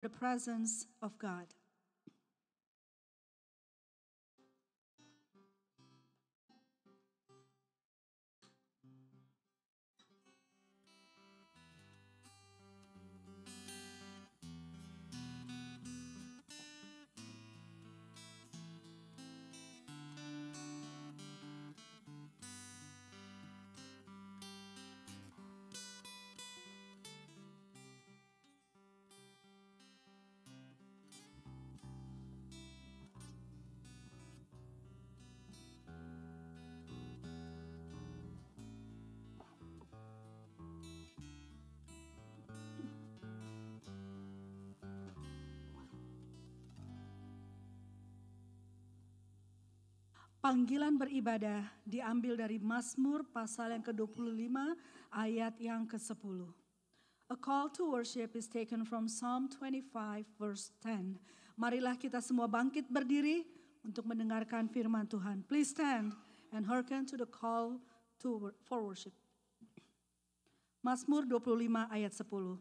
the presence of God. Panggilan beribadah diambil dari Mazmur pasal yang ke-25 ayat yang ke-10. A call to worship is taken from Psalm 25 verse 10. Marilah kita semua bangkit berdiri untuk mendengarkan firman Tuhan. Please stand and hearken to the call for worship. Mazmur 25 ayat 10.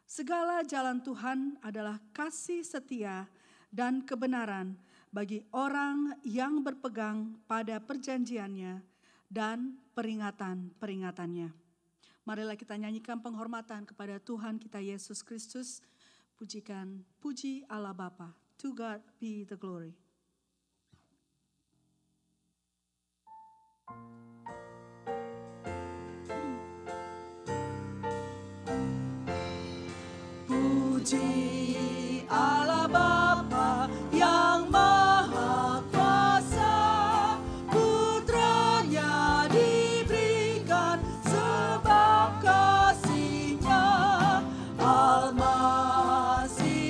Segala jalan Tuhan adalah kasih setia dan kebenaran bagi orang yang berpegang pada perjanjiannya dan peringatan-peringatannya. Marilah kita nyanyikan penghormatan kepada Tuhan kita Yesus Kristus. Pujikan, puji Allah Bapa. To God be the glory. Puji Allah Bapa yang Maha Kuasa, Putranya diberikan sebab kasih-Nya, Al-Masih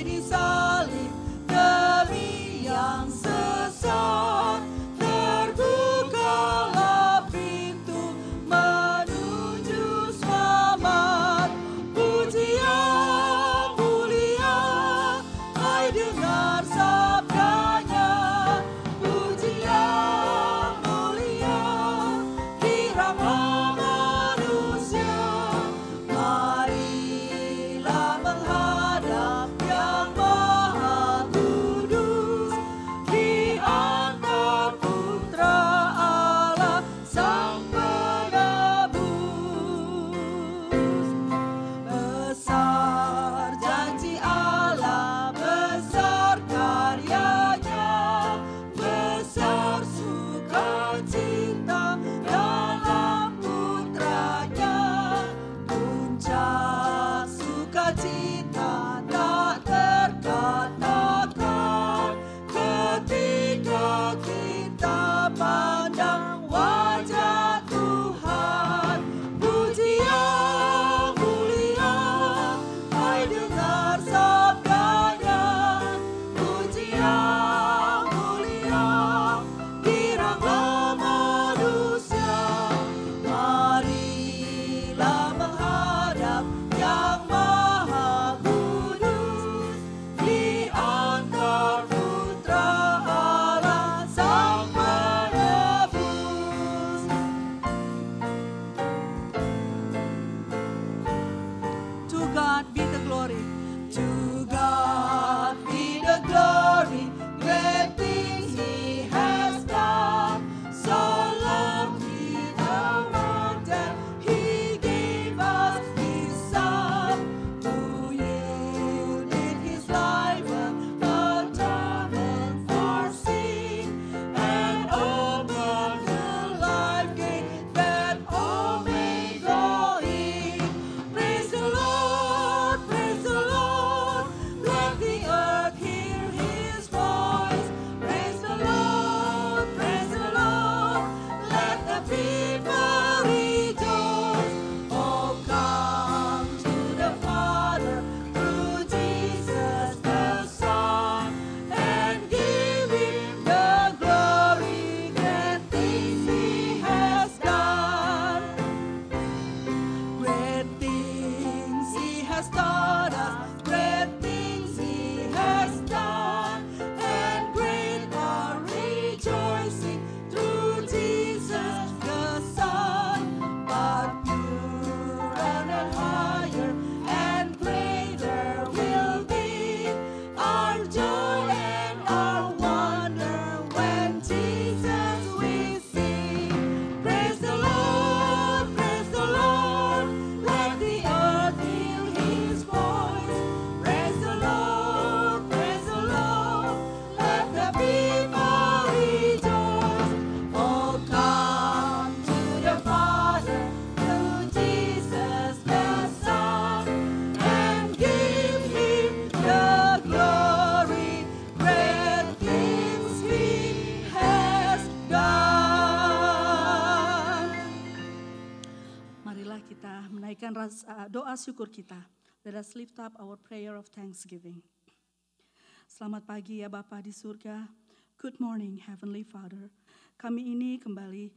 disalib demi yang sesat, terbukalah pintu menuju selamat. Puji yang mulia menaikkan doa syukur kita. Let us lift up our prayer of thanksgiving. Selamat pagi ya Bapa di surga. Good morning Heavenly Father. Kami ini kembali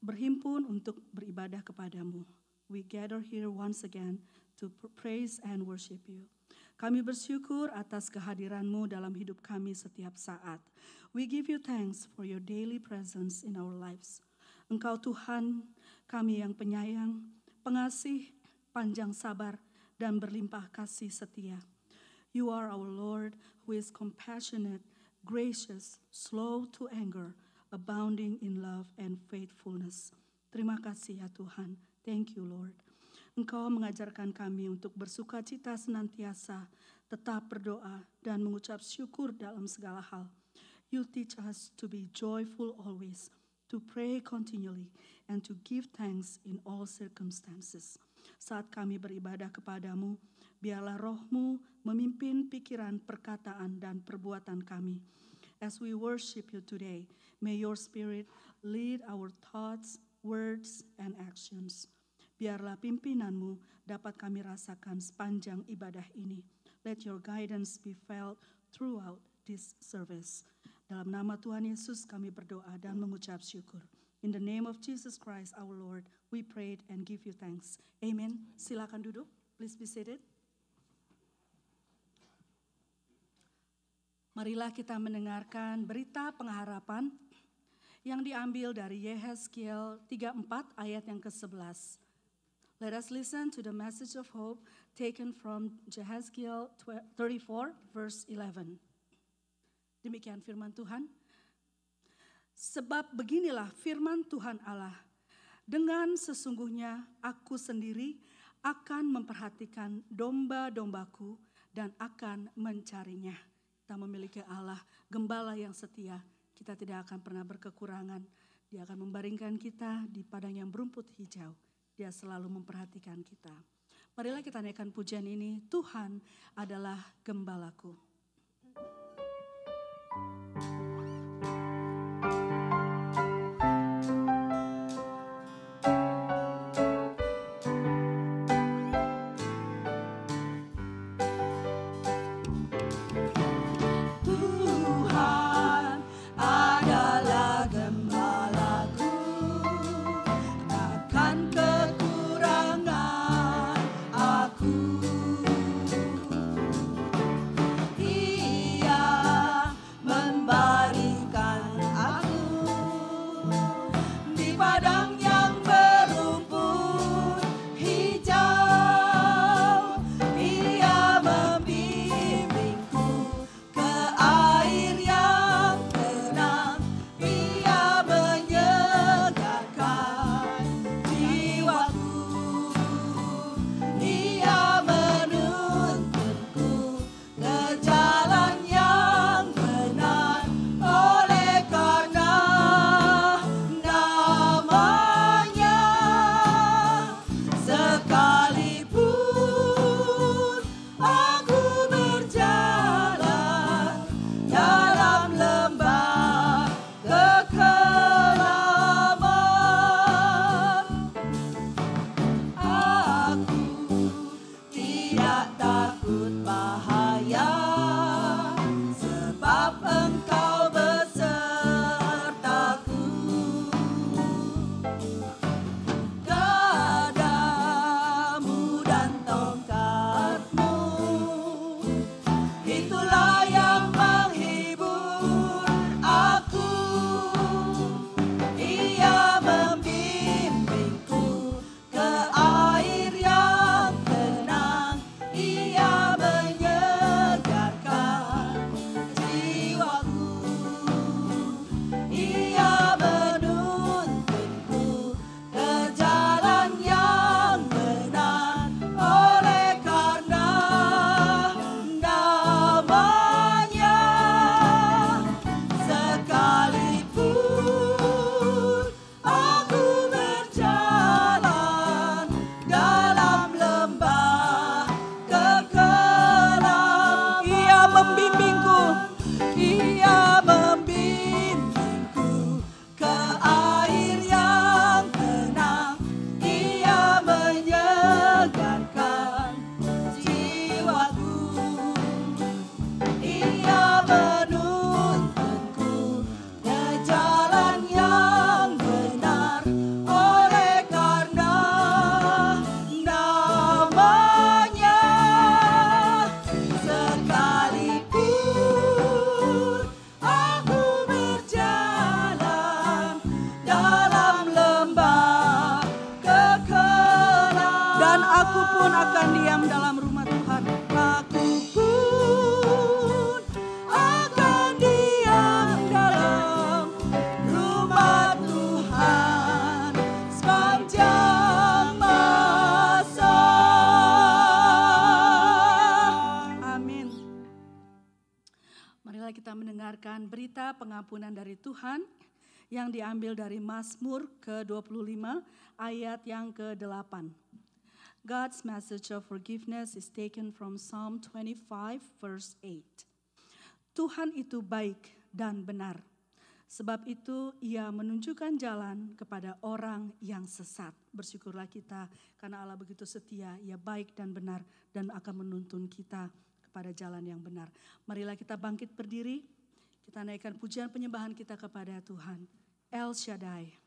berhimpun untuk beribadah kepadamu. We gather here once again to praise and worship you. Kami bersyukur atas kehadiran-Mu dalam hidup kami setiap saat. We give you thanks for your daily presence in our lives. Engkau Tuhan kami yang penyayang, pengasih, panjang sabar, dan berlimpah kasih setia. You are our Lord who is compassionate, gracious, slow to anger, abounding in love and faithfulness. Terima kasih ya Tuhan. Thank you Lord. Engkau mengajarkan kami untuk bersuka cita senantiasa, tetap berdoa, dan mengucap syukur dalam segala hal. You teach us to be joyful always, to pray continually, and to give thanks in all circumstances. Saat kami beribadah kepadamu, biarlah roh-Mu memimpin pikiran, perkataan, dan perbuatan kami. As we worship you today, may your spirit lead our thoughts, words, and actions. Biarlah pimpinan-Mu dapat kami rasakan sepanjang ibadah ini. Let your guidance be felt throughout this service. Dalam nama Tuhan Yesus kami berdoa dan mengucap syukur. In the name of Jesus Christ our Lord, we prayed and give you thanks. Amen. Silakan duduk. Please be seated. Marilah kita mendengarkan berita pengharapan yang diambil dari Yehezkiel 34 ayat yang ke-11. Let us listen to the message of hope taken from Yehezkiel 34 verse 11. Demikian firman Tuhan. Sebab beginilah firman Tuhan Allah. Dengan sesungguhnya aku sendiri akan memperhatikan domba-dombaku dan akan mencarinya. Kita memiliki Allah, gembala yang setia. Kita tidak akan pernah berkekurangan. Dia akan membaringkan kita di padang yang berumput hijau. Dia selalu memperhatikan kita. Marilah kita naikkan pujian ini. Tuhan adalah gembalaku. Ia akan diam dalam rumah Tuhan. Aku pun akan diam dalam rumah Tuhan sepanjang masa. Amin. Marilah kita mendengarkan berita pengampunan dari Tuhan yang diambil dari Mazmur ke-25 ayat yang ke-8. God's message of forgiveness is taken from Psalm 25 verse 8. Tuhan itu baik dan benar, sebab itu Ia menunjukkan jalan kepada orang yang sesat. Bersyukurlah kita karena Allah begitu setia, Ia baik dan benar dan akan menuntun kita kepada jalan yang benar. Marilah kita bangkit berdiri. Kita naikkan pujian penyembahan kita kepada Tuhan. El Shaddai.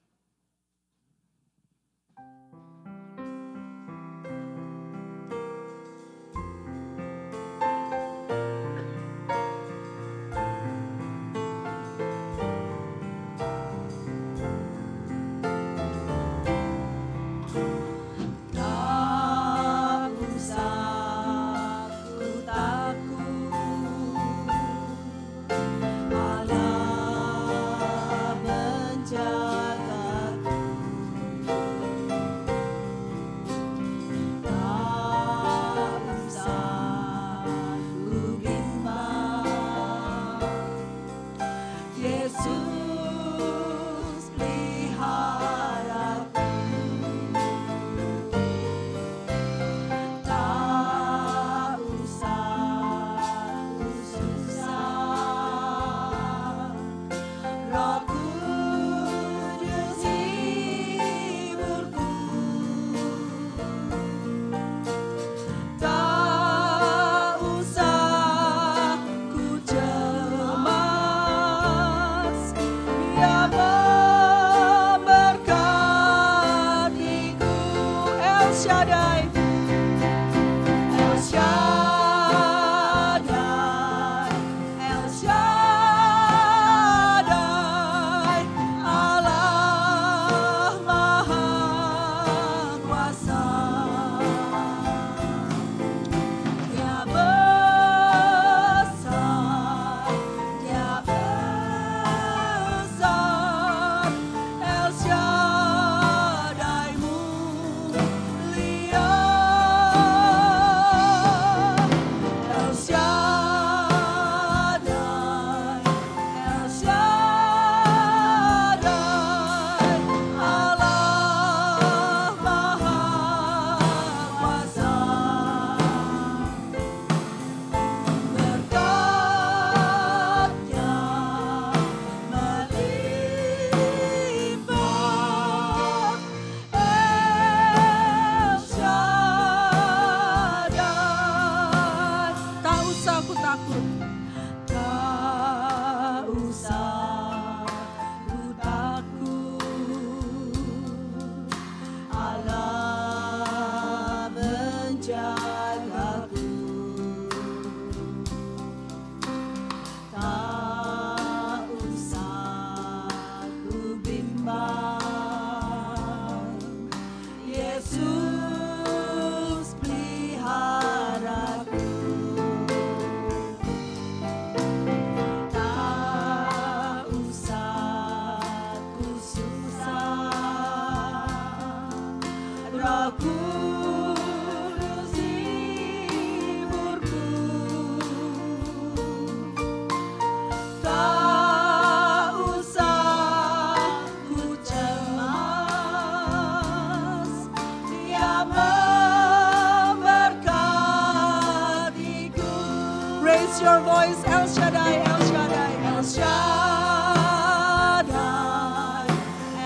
Raise your voice, El Shaddai, El Shaddai, El Shaddai,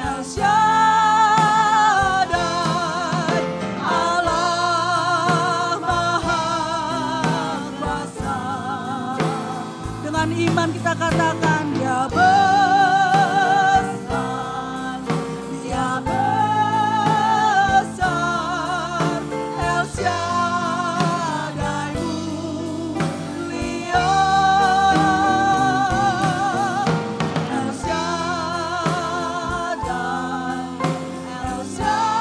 El Shaddai, Allah Maha Kuasa. Dengan iman kita katakan, Dia besar, Dia besar, El Shaddai mulia, El Shaddai, El Shaddai,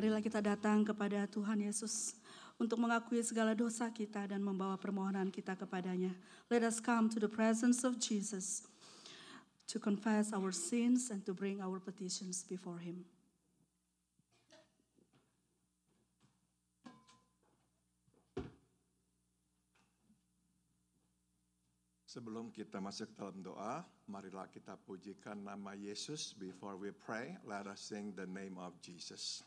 Marilah kita datang kepada Tuhan Yesus untuk mengakui segala dosa kita dan membawa permohonan kita kepadanya. Let us come to the presence of Jesus to confess our sins and to bring our petitions before Him. Sebelum kita masuk dalam doa, marilah kita pujikan nama Yesus. Before we pray, let us sing the name of Jesus.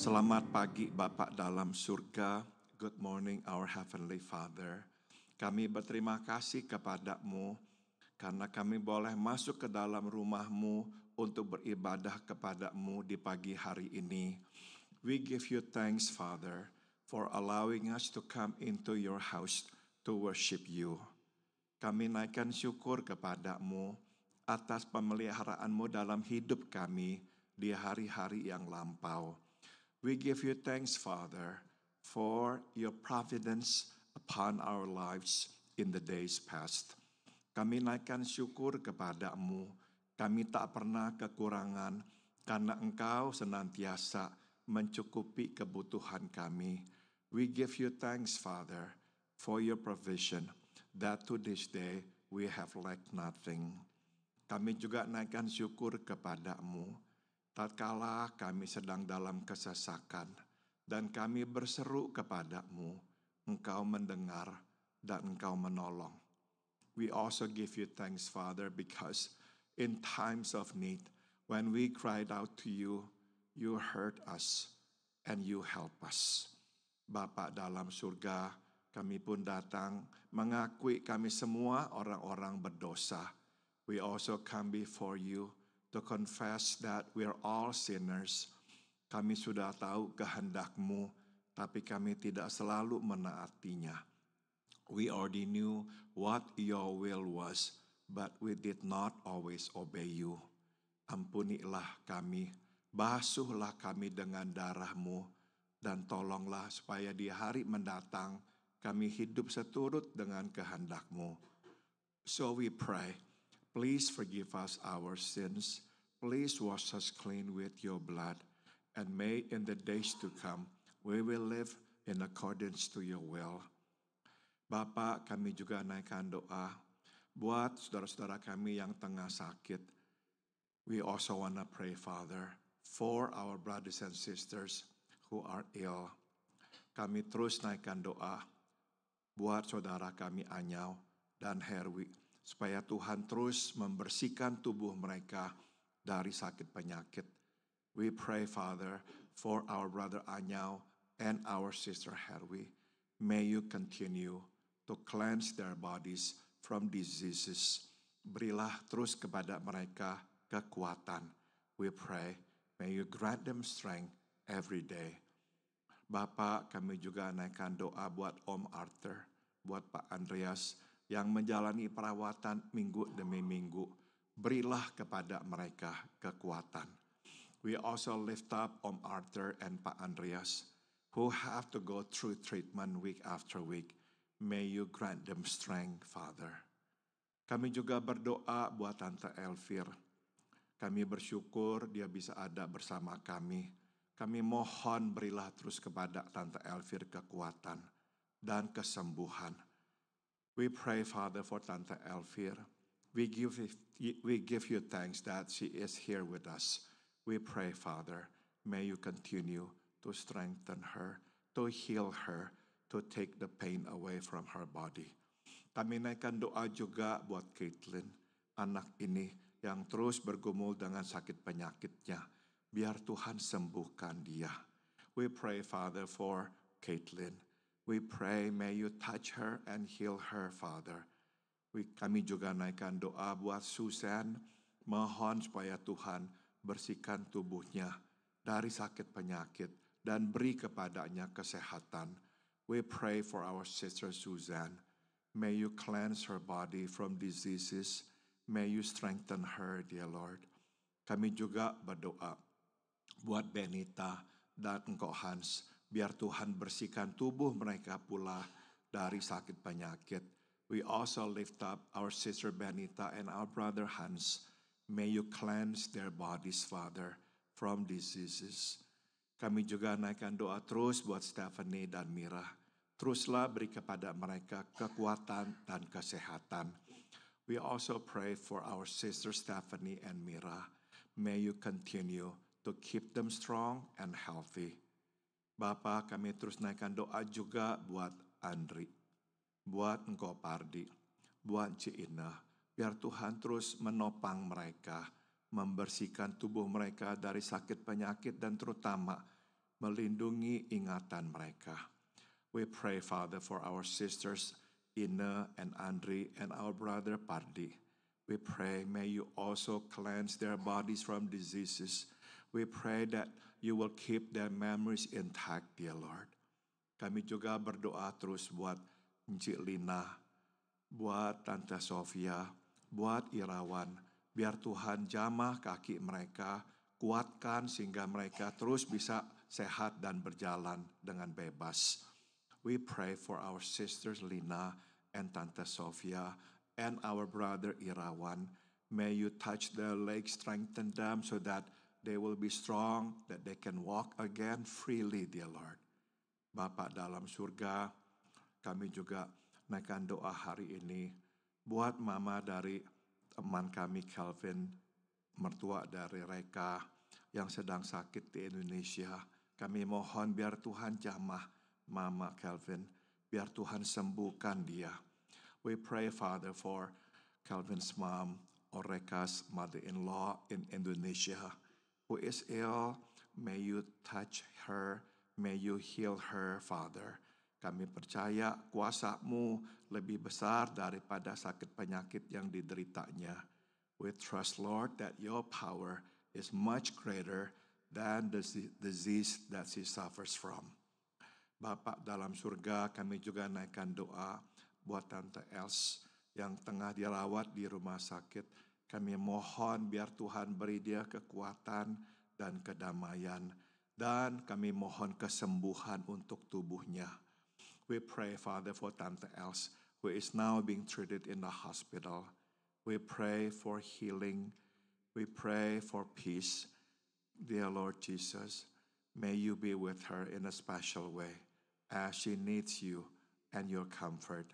Selamat pagi Bapa dalam surga. Good morning our Heavenly Father. Kami berterima kasih kepadamu karena kami boleh masuk ke dalam rumah-Mu untuk beribadah kepadamu di pagi hari ini. We give you thanks, Father, for allowing us to come into your house to worship you. Kami naikkan syukur kepadamu atas pemeliharaan-Mu dalam hidup kami di hari-hari yang lampau. We give you thanks, Father, for your providence upon our lives in the days past. Kami naikkan syukur kepadamu. Kami tak pernah kekurangan karena Engkau senantiasa mencukupi kebutuhan kami. We give you thanks, Father, for your provision, that to this day we have lacked nothing. Kami juga naikkan syukur kepadamu. Tatkala kami sedang dalam kesesakan dan kami berseru kepadamu, Engkau mendengar dan Engkau menolong. We also give you thanks, Father, because in times of need, when we cried out to you, you heard us and you help us. Bapa dalam surga, kami pun datang mengakui kami semua orang-orang berdosa. We also come before you to confess that we are all sinners. Kami sudah tahu kehendak-Mu, tapi kami tidak selalu menaatinya. We already knew what your will was, but we did not always obey you. Ampunilah kami, basuhlah kami dengan darah-Mu, dan tolonglah supaya di hari mendatang kami hidup seturut dengan kehendak-Mu. So we pray, please forgive us our sins, please wash us clean with your blood, and may in the days to come we will live in accordance to your will. Bapak, kami juga naikkan doa buat saudara-saudara kami yang tengah sakit. We also want to pray, Father, for our brothers and sisters who are ill. Kami terus naikkan doa buat saudara kami Anyau dan Herwi, supaya Tuhan terus membersihkan tubuh mereka dari sakit penyakit. We pray, Father, for our brother Anyau and our sister Herwi. May you continue to cleanse their bodies from diseases. Berilah terus kepada mereka kekuatan. We pray, may you grant them strength every day. Bapak, kami juga naikkan doa buat Om Arthur, buat Pak Andreas yang menjalani perawatan minggu demi minggu. Berilah kepada mereka kekuatan. We also lift up Om Arthur and Pak Andreas who have to go through treatment week after week. May you grant them strength, Father. Kami juga berdoa buat Tante Elvir. Kami bersyukur dia bisa ada bersama kami. Kami mohon berilah terus kepada Tante Elvir kekuatan dan kesembuhan. We pray, Father, for Tante Elvir. We give you thanks that she is here with us. We pray, Father, may you continue to strengthen her, to heal her, to take the pain away from her body. Kami naikkan doa juga buat Caitlin, anak ini yang terus bergumul dengan sakit penyakitnya. Biar Tuhan sembuhkan dia. We pray, Father, for Caitlin. We pray, may you touch her and heal her, Father. Kami juga naikkan doa buat Susan. Mohon supaya Tuhan bersihkan tubuhnya dari sakit penyakit dan beri kepadanya kesehatan. We pray for our sister Susan. May you cleanse her body from diseases. May you strengthen her, dear Lord. Kami juga berdoa buat Benita dan Engkau Hans. Biar Tuhan bersihkan tubuh mereka pula dari sakit penyakit. We also lift up our sister Benita and our brother Hans. May you cleanse their bodies, Father, from diseases. Kami juga naikkan doa terus buat Stephanie dan Mira. Teruslah beri kepada mereka kekuatan dan kesehatan. We also pray for our sister Stephanie and Mira. May you continue to keep them strong and healthy. Bapa, kami terus naikkan doa juga buat Andri, buat Engkau Pardi, buat Cina. Biar Tuhan terus menopang mereka, membersihkan tubuh mereka dari sakit penyakit dan terutama melindungi ingatan mereka. We pray, Father, for our sisters Ina and Andri and our brother Pardi. We pray, may you also cleanse their bodies from diseases. We pray that you will keep their memories intact, dear Lord. Kami juga berdoa terus buat Encik Lina, buat Tante Sofia, buat Irawan. Biar Tuhan jamah kaki mereka, kuatkan sehingga mereka terus bisa sehat dan berjalan dengan bebas. We pray for our sisters Lina and Tante Sofia and our brother Irawan. May you touch their legs, strengthen them so that they will be strong, that they can walk again freely, dear Lord. Bapa dalam surga, kami juga naikkan doa hari ini buat mama dari teman kami Calvin, mertua dari Reka yang sedang sakit di Indonesia. Kami mohon biar Tuhan jamah Mama Calvin, biar Tuhan sembuhkan dia. We pray, Father, for Calvin's mom, Oreka's mother-in-law in Indonesia, who is ill. May you touch her, may you heal her, Father. Kami percaya kuasa-Mu lebih besar daripada sakit penyakit yang dideritanya. We trust, Lord, that your power is much greater than the disease that she suffers from. Bapak dalam surga, kami juga naikkan doa buat Tante Els yang tengah dirawat di rumah sakit. Kami mohon biar Tuhan beri dia kekuatan dan kedamaian. Dan kami mohon kesembuhan untuk tubuhnya. We pray, Father, for Tante Els, who is now being treated in the hospital. We pray for healing. We pray for peace. Dear Lord Jesus, may you be with her in a special way as she needs you and your comfort.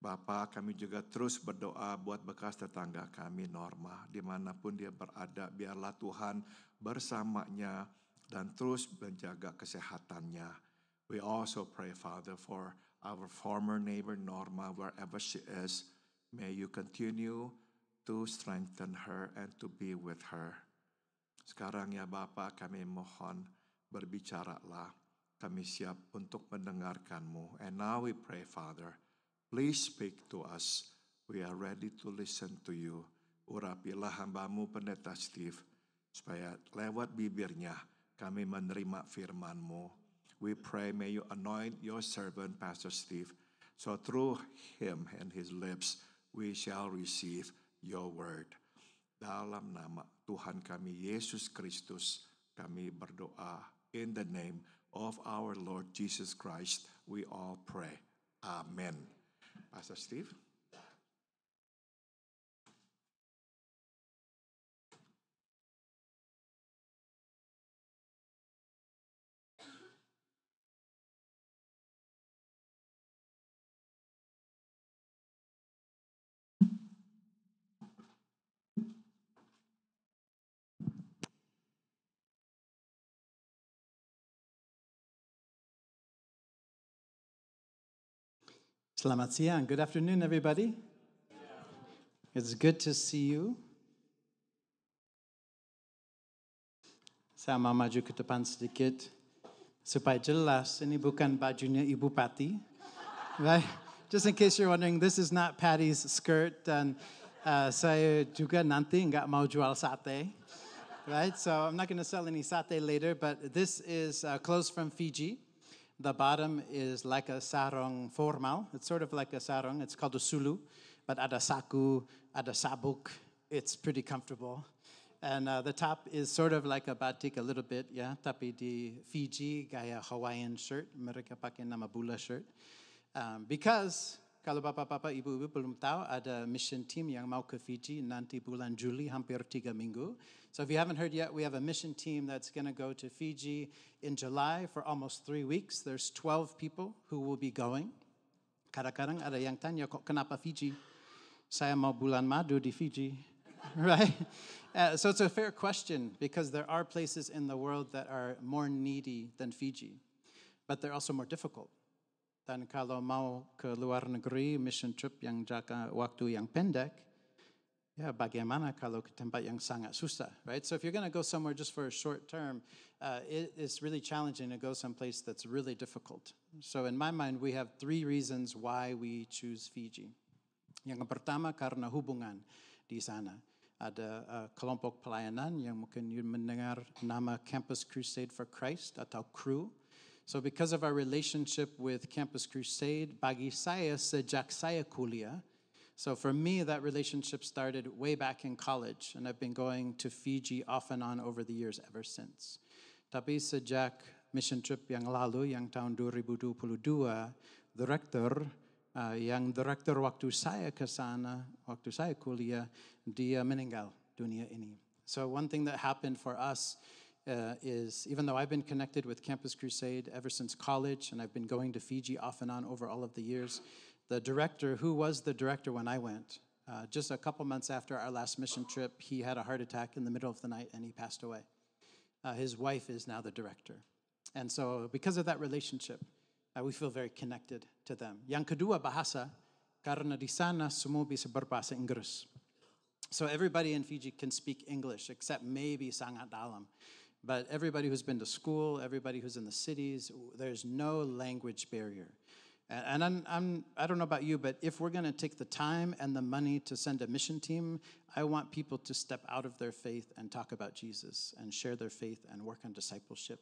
Bapa, kami juga terus berdoa buat bekas tetangga kami Norma, dimanapun dia berada, biarlah Tuhan bersamanya dan terus menjaga kesehatannya. We also pray, Father, for our former neighbor Norma, wherever she is. May you continue to strengthen her and to be with her. Sekarang ya Bapa, kami mohon berbicaralah. Kami siap untuk mendengarkan-Mu. And now we pray, Father, please speak to us. We are ready to listen to you. Urapilah hamba-Mu Pendeta Steve, supaya lewat bibirnya kami menerima firman-Mu. We pray, may you anoint your servant, Pastor Steve, so through him and his lips, we shall receive your word. Dalam nama Tuhan kami, Yesus Kristus, kami berdoa. In the name of our Lord Jesus Christ, we all pray. Amen. Pastor Steve. Selamat siang. Good afternoon, everybody. It's good to see you. Saya mau maju ke depan sedikit supaya jelas ini bukan bajunya Ibu Patty, right? Just in case you're wondering, this is not Patty's skirt, dan saya juga nanti nggak mau jual sate, right? So I'm not going to sell any sate later, but this is clothes from Fiji. The bottom is like a sarong formal. It's sort of like a sarong. It's called a sulu, but ada saku, ada sabuk. It's pretty comfortable. And the top is sort of like a batik a little bit, yeah. Tapi di Fiji, gaya Hawaiian shirt. Mereka pakai nama bula shirt. Because kalau bapak-bapak, ibu-ibu belum tahu, ada mission team yang mau ke Fiji nanti bulan Juli, hampir 3 minggu. So if you haven't heard yet, we have a mission team that's going to go to Fiji in July for almost 3 weeks. There's 12 people who will be going. Kadang-kadang ada yang tanya, kok kenapa Fiji? Saya mau bulan madu di Fiji, right? So it's a fair question because there are places in the world that are more needy than Fiji, but they're also more difficult. Dan kalau mau ke luar negeri, mission trip yang jangka waktu yang pendek, ya bagaimana kalau ke tempat yang sangat susah, right? So if you're going to go somewhere just for a short term, it is really challenging to go someplace that's really difficult. So in my mind, we have 3 reasons why we choose Fiji. Yang pertama, karena hubungan di sana. Ada kelompok pelayanan yang mungkin mendengar nama Campus Crusade for Christ atau CRU. So because of our relationship with Campus Crusade, bagi saya sejak saya kuliah, so for me that relationship started way back in college, and I've been going to Fiji off and on over the years ever since. Tapi sejak mission trip yang lalu, yang tahun 2022, direktur waktu saya ke sana, waktu saya kuliah, dia meninggal dunia ini. So one thing that happened for us is, even though I've been connected with Campus Crusade ever since college, and I've been going to Fiji off and on over all of the years, the director, who was the director when I went, just a couple months after our last mission trip, he had a heart attack in the middle of the night and he passed away. His wife is now the director. And so because of that relationship, we feel very connected to them. Yang kedua, bahasa, karena di sana semua bisa berbahasa Inggris. So everybody in Fiji can speak English, except maybe sangat dalam. But everybody who's been to school, everybody who's in the cities, there's no language barrier. And I don't know about you, but if we're going to take the time and the money to send a mission team, I want people to step out of their faith and talk about Jesus and share their faith and work on discipleship.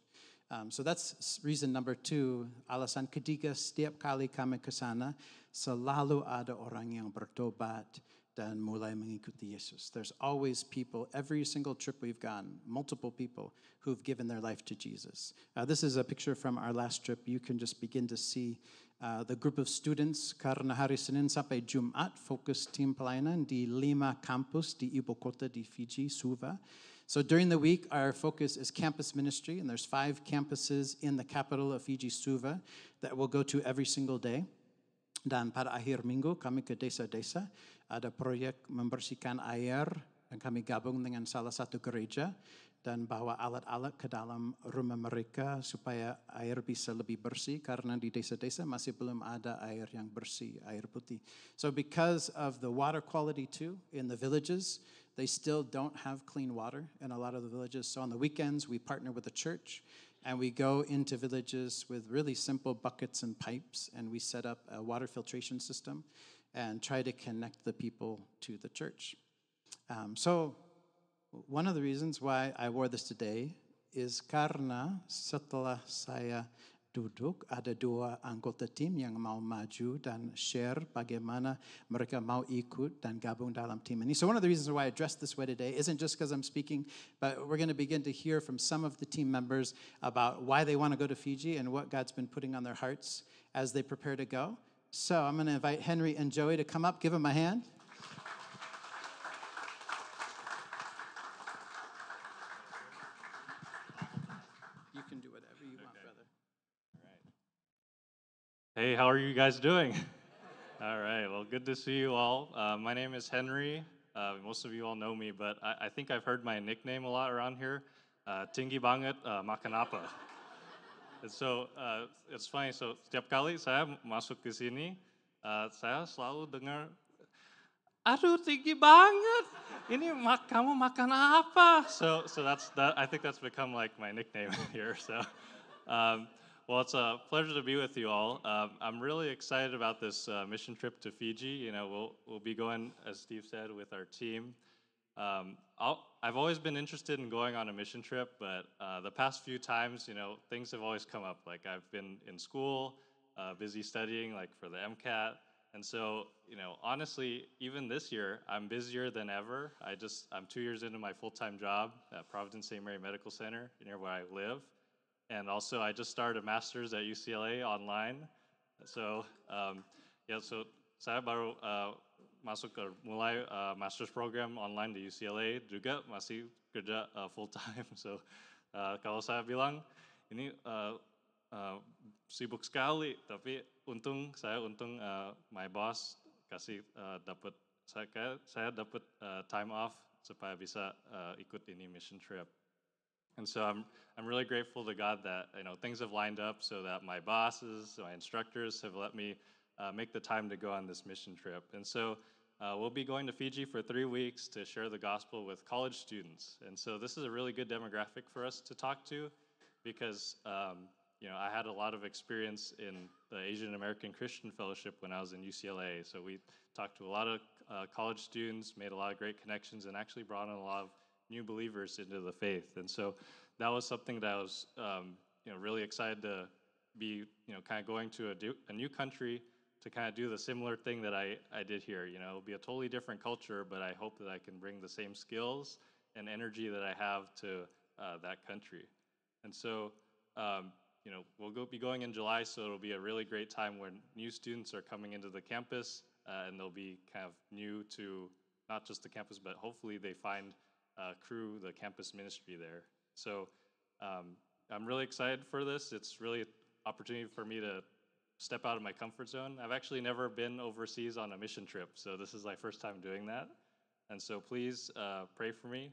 So that's reason number 2. Alasan ketiga, setiap kali kami ke sana, selalu ada orang yang bertobat dan mulai mengikuti Yesus. There's always people, every single trip we've gone, multiple people who've given their life to Jesus. This is a picture from our last trip. You can just begin to see the group of students, karena hari Senin sampai Jumat fokus tim pelayanan di 5 kampus di ibu kota di Fiji, Suva. So during the week, our focus is campus ministry, and there's 5 campuses in the capital of Fiji, Suva, that we'll go to every single day. Dan pada akhir minggu, kami ke desa-desa, ada proyek membersihkan air, dan kami gabung dengan salah satu gereja, dan bawa alat-alat ke dalam rumah mereka supaya air bisa lebih bersih, karena di desa-desa masih belum ada air yang bersih, air putih. So because of the water quality too, in the villages, they still don't have clean water in a lot of the villages. So on the weekends, we partner with the church, and we go into villages with really simple buckets and pipes, and we set up a water filtration system and try to connect the people to the church. So one of the reasons why I wore this today is karena setelah saya duduk, ada 2 anggota tim yang mau maju dan share bagaimana mereka mau ikut dan gabung dalam tim ini. So one of the reasons why I dressed this way today isn't just because I'm speaking, but we're going to begin to hear from some of the team members about why they want to go to Fiji and what God's been putting on their hearts as they prepare to go. So I'm going to invite Henry and Joey to come up. Give them a hand. You can do whatever you want, brother. Hey, how are you guys doing? All right, well, good to see you all. My name is Henry. Most of you all know me, but I think I've heard my nickname a lot around here. Tinggi banget, makan apa? And so it's funny, so setiap kali saya masuk ke sini, saya selalu dengar, aduh tinggi banget, ini kamu makan apa? So that. I think that's become like my nickname here. So. Well, it's a pleasure to be with you all. I'm really excited about this mission trip to Fiji. You know, we'll be going, as Steve said, with our team. I've always been interested in going on a mission trip, but the past few times, you know, things have always come up. Like I've been in school, busy studying, like for the MCAT, and so, you know, honestly, even this year, I'm busier than ever. I'm 2 years into my full-time job at Providence St. Mary Medical Center near where I live. And also, I just started a master's at UCLA online. So, so saya baru masuk ke mulai master's program online di UCLA, juga masih kerja full time. So, kalau saya bilang ini sibuk sekali, tapi untung my boss kasih dapat saya dapat time off supaya bisa ikut ini mission trip. And so I'm really grateful to God that, you know, things have lined up so that my bosses, my instructors have let me make the time to go on this mission trip. And so we'll be going to Fiji for 3 weeks to share the gospel with college students. And so this is a really good demographic for us to talk to because, you know, I had a lot of experience in the Asian American Christian Fellowship when I was in UCLA. So we talked to a lot of college students, made a lot of great connections, and actually brought in a lot of new believers into the faith. And so that was something that I was, you know, really excited to be, you know, kind of going to a new country to kind of do the similar thing that I did here. You know, it'll be a totally different culture, but I hope that I can bring the same skills and energy that I have to that country. And so, you know, we'll be going in July, so it'll be a really great time when new students are coming into the campus, and they'll be kind of new to not just the campus, but hopefully they find Cru, the campus ministry there. So I'm really excited for this. It's really an opportunity for me to step out of my comfort zone. I've actually never been overseas on a mission trip, so this is my first time doing that. And so please pray for me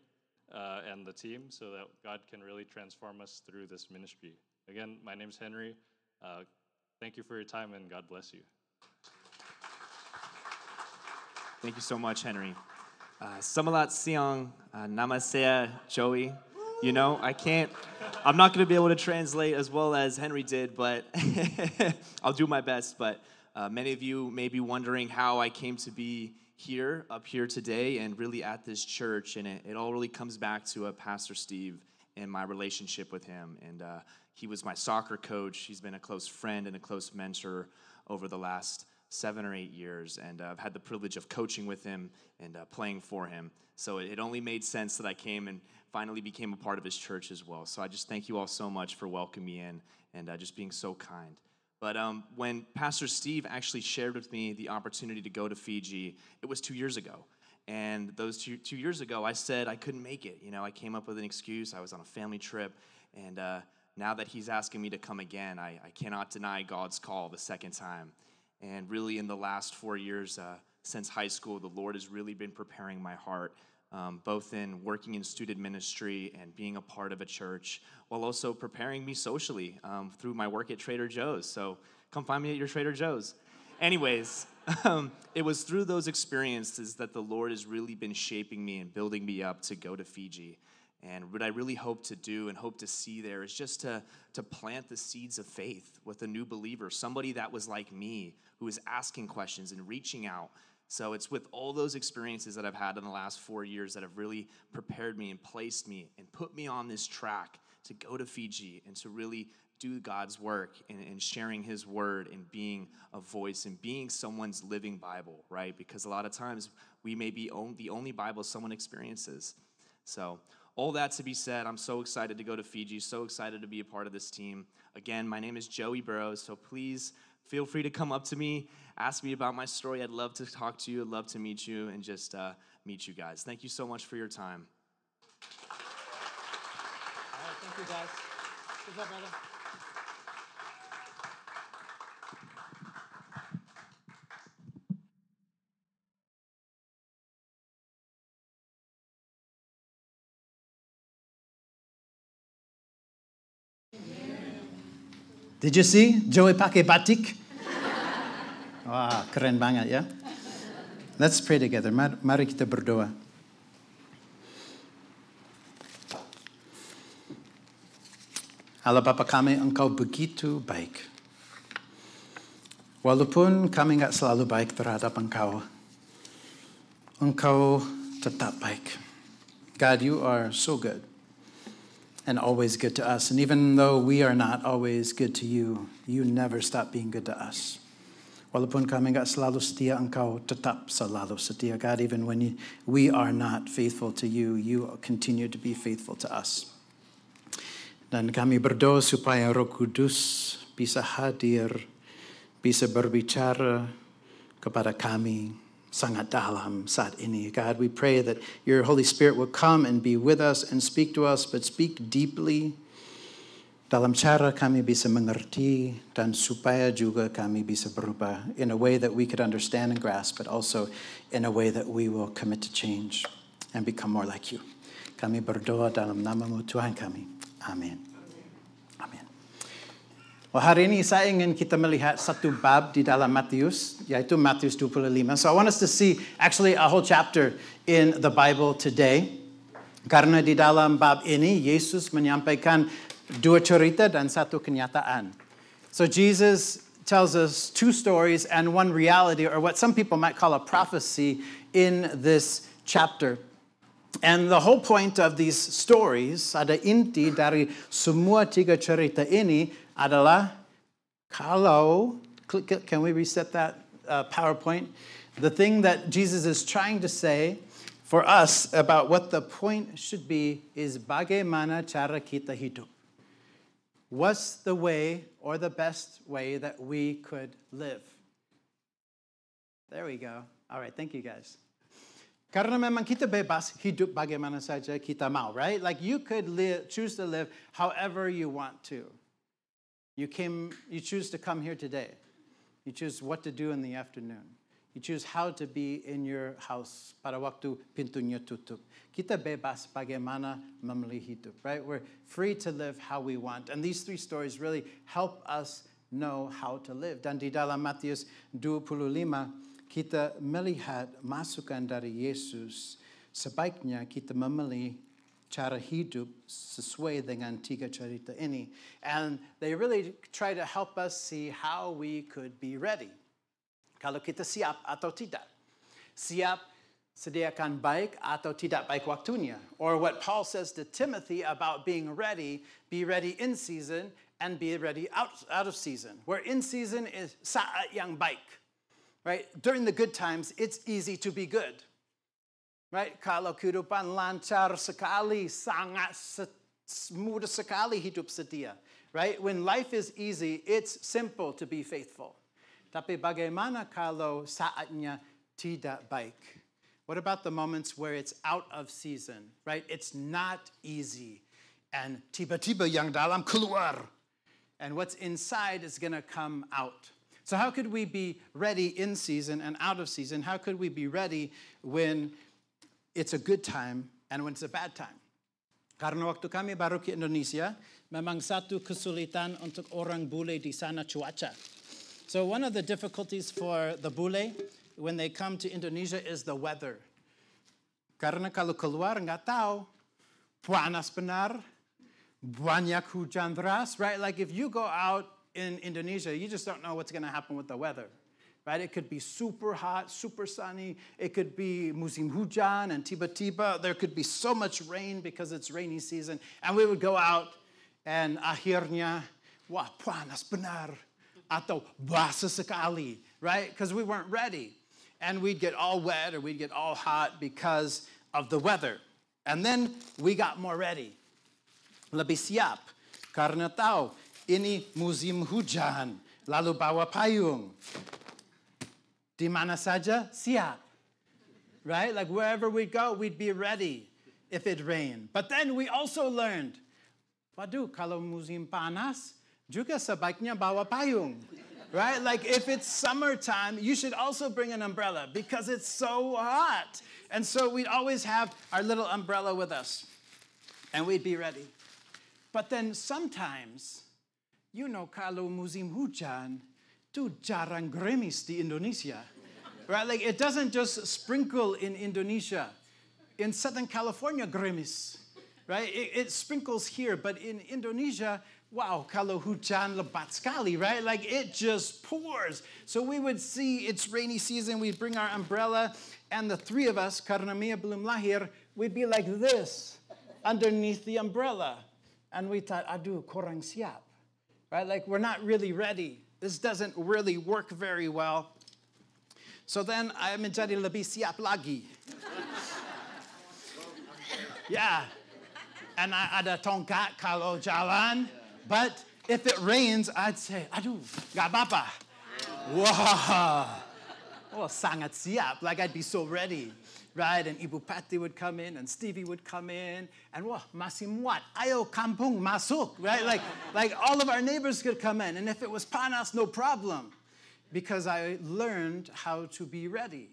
and the team so that God can really transform us through this ministry. Again, my name's Henry. Thank you for your time, and God bless you. Thank you so much, Henry. Samalat siang, nama saya Joey. You know, I'm not going to be able to translate as well as Henry did, but I'll do my best. But many of you may be wondering how I came to be up here today and really at this church. And it all really comes back to Pastor Steve and my relationship with him. And, he was my soccer coach. He's been a close friend and a close mentor over the last 7 or 8 years, and I've had the privilege of coaching with him and playing for him. So it only made sense that I came and finally became a part of his church as well. So I just thank you all so much for welcoming me in and just being so kind. But when Pastor Steve actually shared with me the opportunity to go to Fiji, it was 2 years ago. And those two years ago, I said I couldn't make it. You know, I came up with an excuse. I was on a family trip. And now that he's asking me to come again, I cannot deny God's call the second time. And really in the last 4 years since high school, the Lord has really been preparing my heart, both in working in student ministry and being a part of a church, while also preparing me socially through my work at Trader Joe's. So come find me at your Trader Joe's. Anyways, it was through those experiences that the Lord has really been shaping me and building me up to go to Fiji. And what I really hope to do and hope to see there is just to plant the seeds of faith with a new believer, somebody that was like me, who was asking questions and reaching out. So it's with all those experiences that I've had in the last 4 years that have really prepared me and placed me and put me on this track to go to Fiji and to really do God's work and sharing his word and being a voice and being someone's living Bible, right? Because a lot of times we may be the only Bible someone experiences. So all that to be said, I'm so excited to go to Fiji, so excited to be a part of this team. Again, my name is Joey Burrows, so please feel free to come up to me, ask me about my story. I'd love to talk to you. I'd love to meet you and just meet you guys. Thank you so much for your time. All right, thank you, guys. Good job, brother. Did you see Joey pakai batik? Wah, keren banget ya. Let's pray together. Mari kita berdoa. Allah Bapa kami, Engkau begitu baik. Walaupun kami enggak selalu baik terhadap Engkau, Engkau tetap baik. God, you are so good. And always good to us. And even though we are not always good to you, you never stop being good to us. Walaupun kami enggak selalu setia, Engkau tetap selalu setia. God, even when we are not faithful to you, you continue to be faithful to us. Dan kami berdoa supaya Roh Kudus bisa hadir, bisa berbicara kepada kami sangat dalam saat ini. God, we pray that your Holy Spirit will come and be with us and speak to us, but speak deeply dalam cara kami bisa mengerti dan supaya juga kami bisa berubah in a way that we could understand and grasp, but also in a way that we will commit to change and become more like you. Kami berdoa dalam nama-Mu Tuhan kami. Amin. Amin. Well, hari ini saya ingin kita melihat satu bab di dalam Matius, yaitu Matius 25. So I want us to see actually a whole chapter in the Bible today. Karena di dalam bab ini, Yesus menyampaikan 2 cerita dan 1 kenyataan. So Jesus tells us 2 stories and 1 reality, or what some people might call a prophecy in this chapter. And the whole point of these stories, ada inti dari semua 3 cerita ini, adalah kalau, can we reset that PowerPoint? The thing that Jesus is trying to say for us about what the point should be is bagaimana cara kita hidup. What's the way or the best way that we could live? There we go. All right, thank you guys. Karena memang kita bebas hidup bagaimana saja kita mau, right? Like you could choose to live however you want to. You choose to come here today. You choose what to do in the afternoon. You choose how to be in your house pada waktu pintunya tutup. Kita bebas bagaimana memilih hidup, right? We're free to live how we want. And these 3 stories really help us know how to live. Dan di dalam Matius 25, kita melihat masukan dari Yesus. Sebaiknya kita memilih cara hidup sesuai dengan 3 cerita ini. And they really try to help us see how we could be ready. Kalau kita siap atau tidak. Siap sediakan baik atau tidak baik waktunya. Or what Paul says to Timothy about being ready, be ready in season and be ready out of season. Where in season is saat yang baik, right? During the good times, it's easy to be good, right? Kalau kehidupan lancar sekali, sangat mudah sekali hidup setia, right? When life is easy, it's simple to be faithful. Tapi bagaimana kalau saatnya tidak baik? What about the moments where it's out of season, right? It's not easy. And tiba-tiba yang dalam keluar. And what's inside is going to come out. So how could we be ready in season and out of season? How could we be ready when it's a good time and when it's a bad time? Karena waktu kami baru ke Indonesia, memang satu kesulitan untuk orang bule di sana cuaca. So one of the difficulties for the bule when they come to Indonesia is the weather. Karena kalau keluar nggak tahu, panas benar, banyak hujan deras, right? Like if you go out in Indonesia, you just don't know what's going to happen with the weather, right? It could be super hot, super sunny. It could be musim hujan and tiba-tiba there could be so much rain because it's rainy season. And we would go out and akhirnya, wah panas benar, atau basah sekali, right? Because we weren't ready. And we'd get all wet or we'd get all hot because of the weather. And then we got more ready. Lebih siap. Karena tahu, ini musim hujan. Lalu bawa payung. Di mana saja, siap. Right? Like wherever we go, we'd be ready if it rained. But then we also learned, waduh, kalau musim panas, juga sebaiknya bawa payung. Right? Like if it's summertime, you should also bring an umbrella because it's so hot. And so we'd always have our little umbrella with us. And we'd be ready. But then sometimes, you know, kalau musim hujan, tu jarang gerimis di Indonesia. Right? Like it doesn't just sprinkle in Indonesia. In Southern California, gerimis. Right? It sprinkles here, but in Indonesia, wow, kalau hujan lebat sekali, right? Like it just pours. So we would see it's rainy season, we'd bring our umbrella, and the three of us, karena Mia belum lahir, we'd be like this underneath the umbrella. And we thought, aduh, kurang siap, right? Like we're not really ready. This doesn't really work very well. So then I menjadi lebih siap lagi. Yeah. And ada tongkat kalau jalan. But if it rains, I'd say, aduh, gak apa-apa. Wow. Oh, sangat siap. Like I'd be so ready. Right? And Ibu Patty would come in and Stevie would come in. And wah, masih muat. Ayo kampung masuk. Right? Like all of our neighbors could come in. And if it was panas, no problem. Because I learned how to be ready.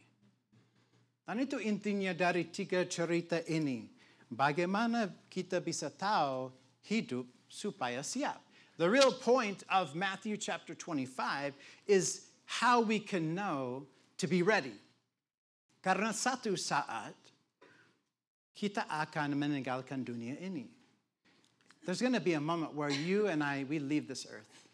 Dan itu intinya dari 3 cerita ini. Bagaimana kita bisa tahu hidup supaya siap. The real point of Matthew chapter 25 is how we can know to be ready. Karena satu saat kita akan meninggalkan dunia ini. There's going to be a moment where you and I, we leave this earth.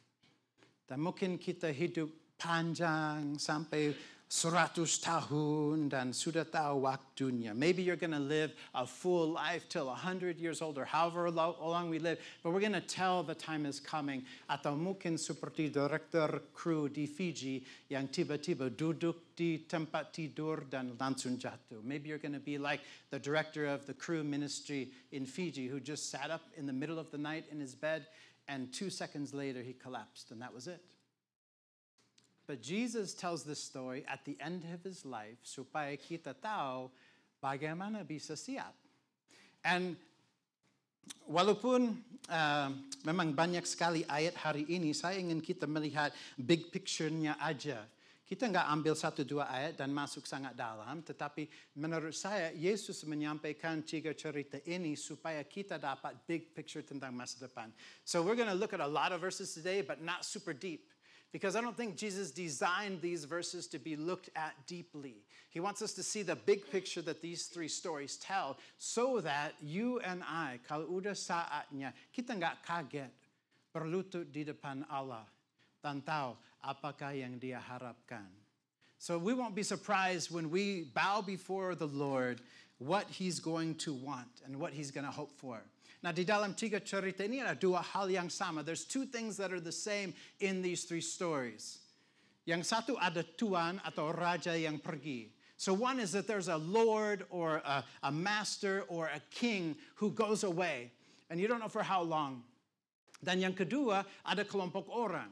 Dan mungkin kita hidup panjang sampai 100 tahun dan sudah tahu waktunya. Maybe you're going to live a full life till 100 years old or however long we live, but we're going to tell the time is coming. Atau mungkin seperti director kru di Fiji yang tiba-tiba duduk di tempat tidur dan langsung jatuh. Maybe you're going to be like the director of the crew ministry in Fiji who just sat up in the middle of the night in his bed and 2 seconds later he collapsed and that was it. But Jesus tells this story at the end of his life supaya kita tahu bagaimana bisa siap. And walaupun memang banyak sekali ayat hari ini, saya ingin kita melihat big picture-nya aja. Kita nggak ambil 1-2 ayat dan masuk sangat dalam, tetapi menurut saya Yesus menyampaikan 3 cerita ini supaya kita dapat big picture tentang masa depan. So we're going to look at a lot of verses today, but not super deep. Because I don't think Jesus designed these verses to be looked at deeply. He wants us to see the big picture that these 3 stories tell so that you and I, kalau udah saatnya, kita nggak kaget berlutut di depan Allah dan tahu apakah yang dia harapkan. So we won't be surprised when we bow before the Lord what He's going to want and what He's going to hope for. Now, di dalam tiga cerita ini ada dua hal yang sama. There's two things that are the same in these three stories. Yang satu ada tuan atau raja yang pergi. So one is that there's a lord or a master or a king who goes away. And you don't know for how long. Dan yang kedua ada kelompok orang.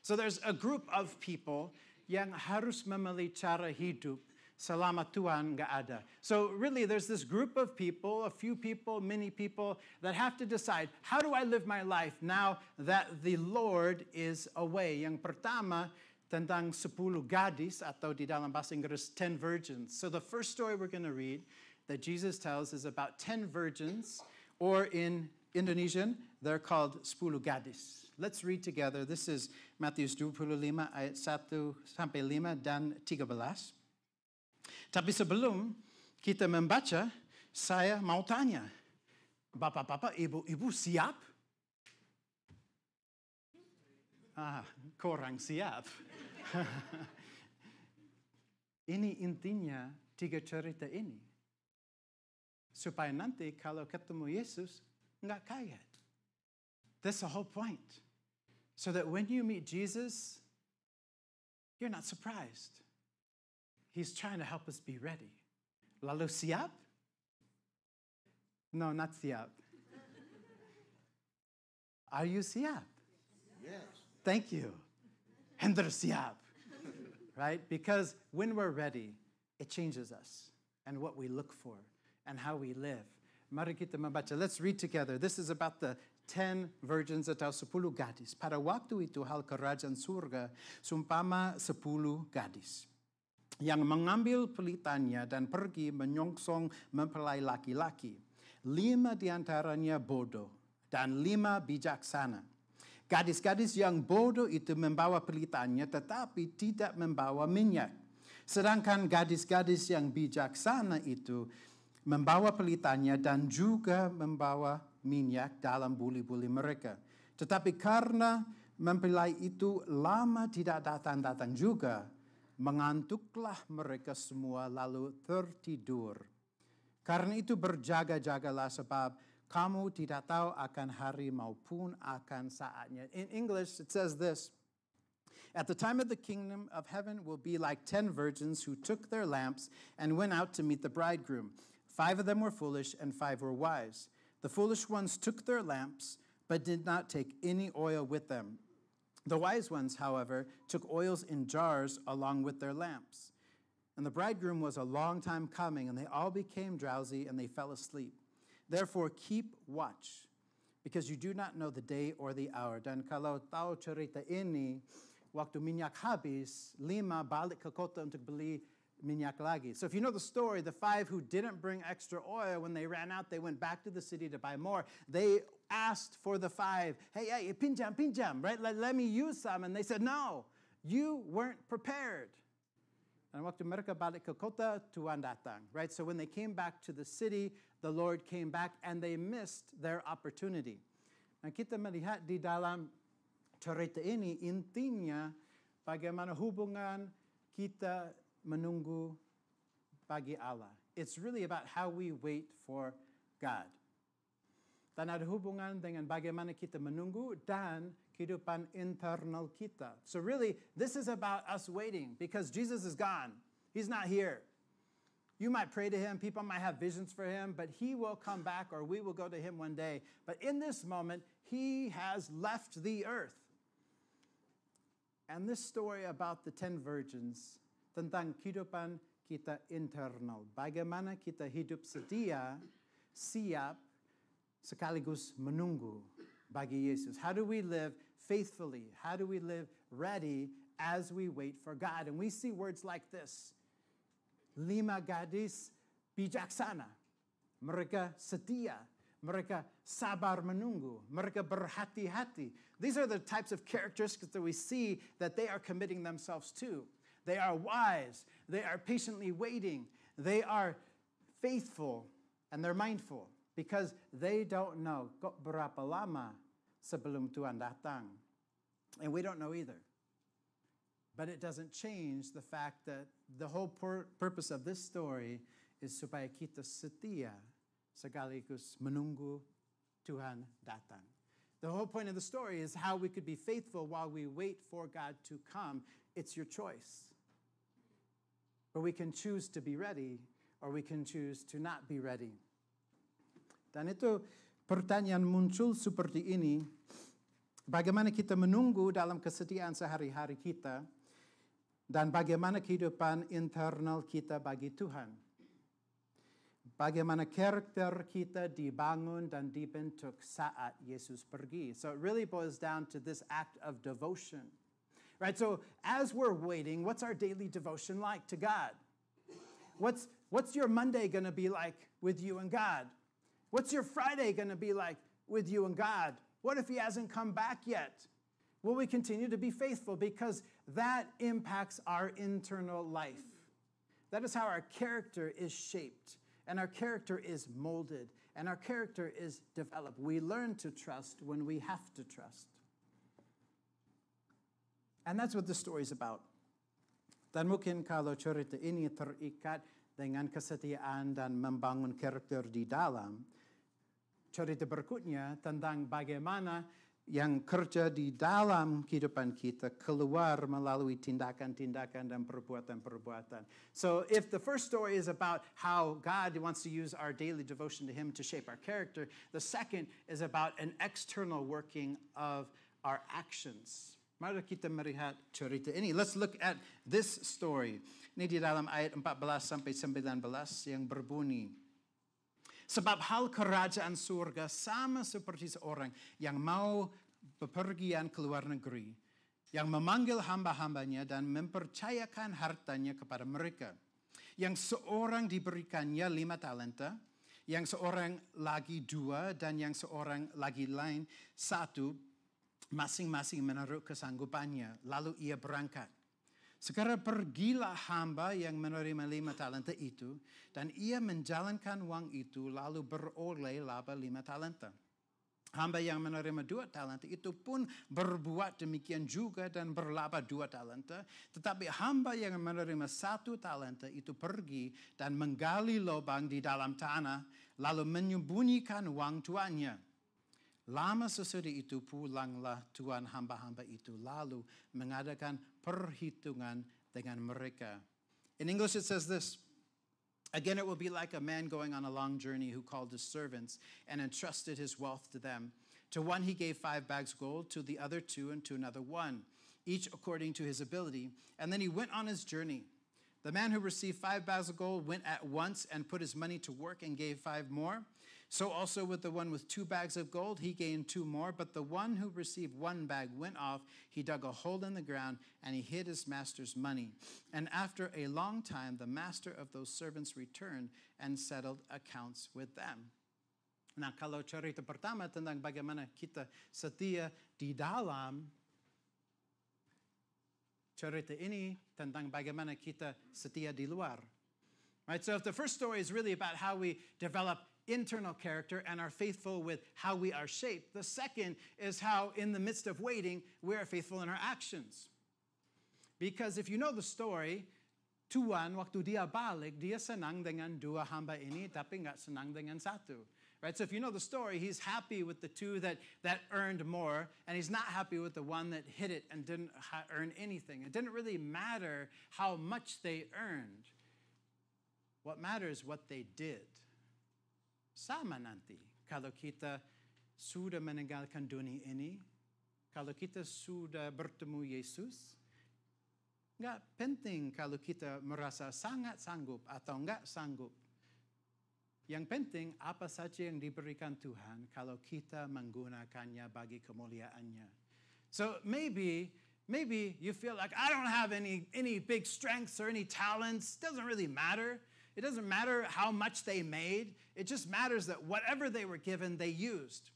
So there's a group of people yang harus memilih cara hidup selama Tuhan nggak ada. So really there's this group of people, a few people, many people that have to decide, how do I live my life now that the Lord is away? Yang pertama tentang 10 gadis atau di dalam bahasa Inggris 10 virgins. So the first story we're going to read that Jesus tells is about 10 virgins, or in Indonesian, they're called 10 gadis. Let's read together. This is Matthew 25 ayat 1 sampai 5 dan 13. Tapi sebelum kita membaca, saya mau tanya, bapak-bapak, ibu-ibu siap? Kurang siap. Ini intinya tiga cerita ini. Supaya nanti kalau ketemu Yesus, nggak kaget. That's the whole point. So that when you meet Jesus, you're not surprised. He's trying to help us be ready. Lalu siap? No, not siap. Are you siap? Yes. Thank you. Hendra siap. Right? Because when we're ready, it changes us and what we look for and how we live. Mari kita membaca. Let's read together. This is about the 10 virgins atau 10 gadis. Pada waktu itu hal kerajaan surga sumpama 10 gadis yang mengambil pelitanya dan pergi menyongsong mempelai laki-laki. 5 diantaranya bodoh dan 5 bijaksana. Gadis-gadis yang bodoh itu membawa pelitanya tetapi tidak membawa minyak. Sedangkan gadis-gadis yang bijaksana itu membawa pelitanya dan juga membawa minyak dalam buli-buli mereka. Tetapi karena mempelai itu lama tidak datang-datang juga, mengantuklah mereka semua lalu tertidur. Karena itu berjaga-jagalah sebab kamu tidak tahu akan hari maupun akan saatnya. In English it says this, at the time of the kingdom of heaven will be like 10 virgins who took their lamps and went out to meet the bridegroom. 5 of them were foolish and 5 were wise. The foolish ones took their lamps but did not take any oil with them. The wise ones, however, took oils in jars along with their lamps. And the bridegroom was a long time coming, and they all became drowsy and they fell asleep. Therefore, keep watch, because you do not know the day or the hour. Dan kalau tahu cerita ini, waktu minyak habis, 5 balik ke kota untuk beli minyak lagi. So if you know the story, the 5 who didn't bring extra oil, when they ran out, they went back to the city to buy more. They asked for the 5, hey, pinjam, right? Let me use some. And they said, no, you weren't prepared. And waktu mereka balik ke kota, Tuhan datang, right? So when they came back to the city, the Lord came back and they missed their opportunity. Nah, kita melihat di dalam cerita ini, intinya bagaimana hubungan kita menunggu bagi Allah. It's really about how we wait for God. Dan ada hubungan dengan bagaimana kita menunggu dan kehidupan internal kita. So really, this is about us waiting because Jesus is gone. He's not here. You might pray to him, people might have visions for him, but he will come back or we will go to him one day. But in this moment, he has left the earth. And this story about the 10 virgins tentang kehidupan kita internal. Bagaimana kita hidup setia, siap, sekaligus menunggu bagi Yesus. How do we live faithfully? How do we live ready as we wait for God? And we see words like this. 5 gadis bijaksana. Mereka setia. Mereka sabar menunggu. Mereka berhati-hati. These are the types of characteristics that we see that they are committing themselves to. They are wise. They are patiently waiting. They are faithful. And they're mindful. Because they don't know berapa lama sebelum Tuhan datang. And we don't know either. But it doesn't change the fact that the whole purpose of this story is supaya kita setia sekaligus menunggu Tuhan datang. The whole point of the story is how we could be faithful while we wait for God to come. It's your choice. Or we can choose to be ready, or we can choose to not be ready. Dan itu pertanyaan muncul seperti ini. Bagaimana kita menunggu dalam kesetiaan sehari-hari kita, dan bagaimana kehidupan internal kita bagi Tuhan. Bagaimana karakter kita dibangun dan dibentuk saat Yesus pergi. So it really boils down to this act of devotion. Right, so as we're waiting, what's our daily devotion like to God? What's your Monday going to be like with you and God? What's your Friday going to be like with you and God? What if he hasn't come back yet? Will we continue to be faithful? Because that impacts our internal life. That is how our character is shaped. And our character is molded. And our character is developed. We learn to trust when we have to trust. And that's what the story is about. Dan mungkin kalau cerita ini terikat dengan kesetiaan dan membangun karakter di dalam, cerita berikutnya tentang bagaimana yang kerja di dalam kehidupan kita keluar melalui tindakan-tindakan dan perbuatan-perbuatan. So if the first story is about how God wants to use our daily devotion to him to shape our character, the second is about an external working of our actions. Mari kita melihat cerita ini. Let's look at this story. Ini di dalam ayat 14 sampai 19 yang berbunyi. Sebab hal kerajaan surga sama seperti seorang yang mau bepergian ke luar negeri, yang memanggil hamba-hambanya dan mempercayakan hartanya kepada mereka. Yang seorang diberikannya 5 talenta, yang seorang lagi 2, dan yang seorang lagi lain 1, masing-masing menurut kesanggupannya. Lalu ia berangkat. Sekarang pergilah hamba yang menerima 5 talenta itu, dan ia menjalankan uang itu, lalu beroleh laba 5 talenta. Hamba yang menerima 2 talenta itu pun berbuat demikian juga dan berlaba 2 talenta. Tetapi hamba yang menerima 1 talenta itu pergi dan menggali lubang di dalam tanah, lalu menyembunyikan uang tuannya. Lama sesudah itu pulanglah tuan hamba-hamba itu lalu mengadakan perhitungan dengan mereka. In English it says this. Again, it will be like a man going on a long journey who called his servants and entrusted his wealth to them. To one he gave 5 bags of gold, to the other 2, and to another 1, each according to his ability. And then he went on his journey. The man who received 5 bags of gold went at once and put his money to work and gave 5 more. So also with the one with 2 bags of gold, he gained 2 more. But the one who received 1 bag went off. He dug a hole in the ground and he hid his master's money. And after a long time, the master of those servants returned and settled accounts with them. Nah, kalau cerita pertama tentang bagaimana kita setia di dalam, cerita ini tentang bagaimana kita setia di luar. Right? So if the first story is really about how we develop internal character and are faithful with how we are shaped, the second is how in the midst of waiting, we are faithful in our actions. Because if you know the story, Tuan waktu dia balik, dia senang dengan 2 hamba ini, tapi nggak senang dengan 1. Right? So if you know the story, he's happy with the 2 that earned more, and he's not happy with the 1 that hid it and didn't earn anything. It didn't really matter how much they earned. What matters is what they did. Sama nanti, kalau kita sudah meninggalkan dunia ini, kalau kita sudah bertemu Yesus, nggak penting kalau kita merasa sangat sanggup atau nggak sanggup. Yang penting apa saja yang diberikan Tuhan kalau kita menggunakannya bagi kemuliaannya. So maybe you feel like I don't have any big strengths or any talents. It doesn't really matter. It doesn't matter how much they made. It just matters that whatever they were given, they used.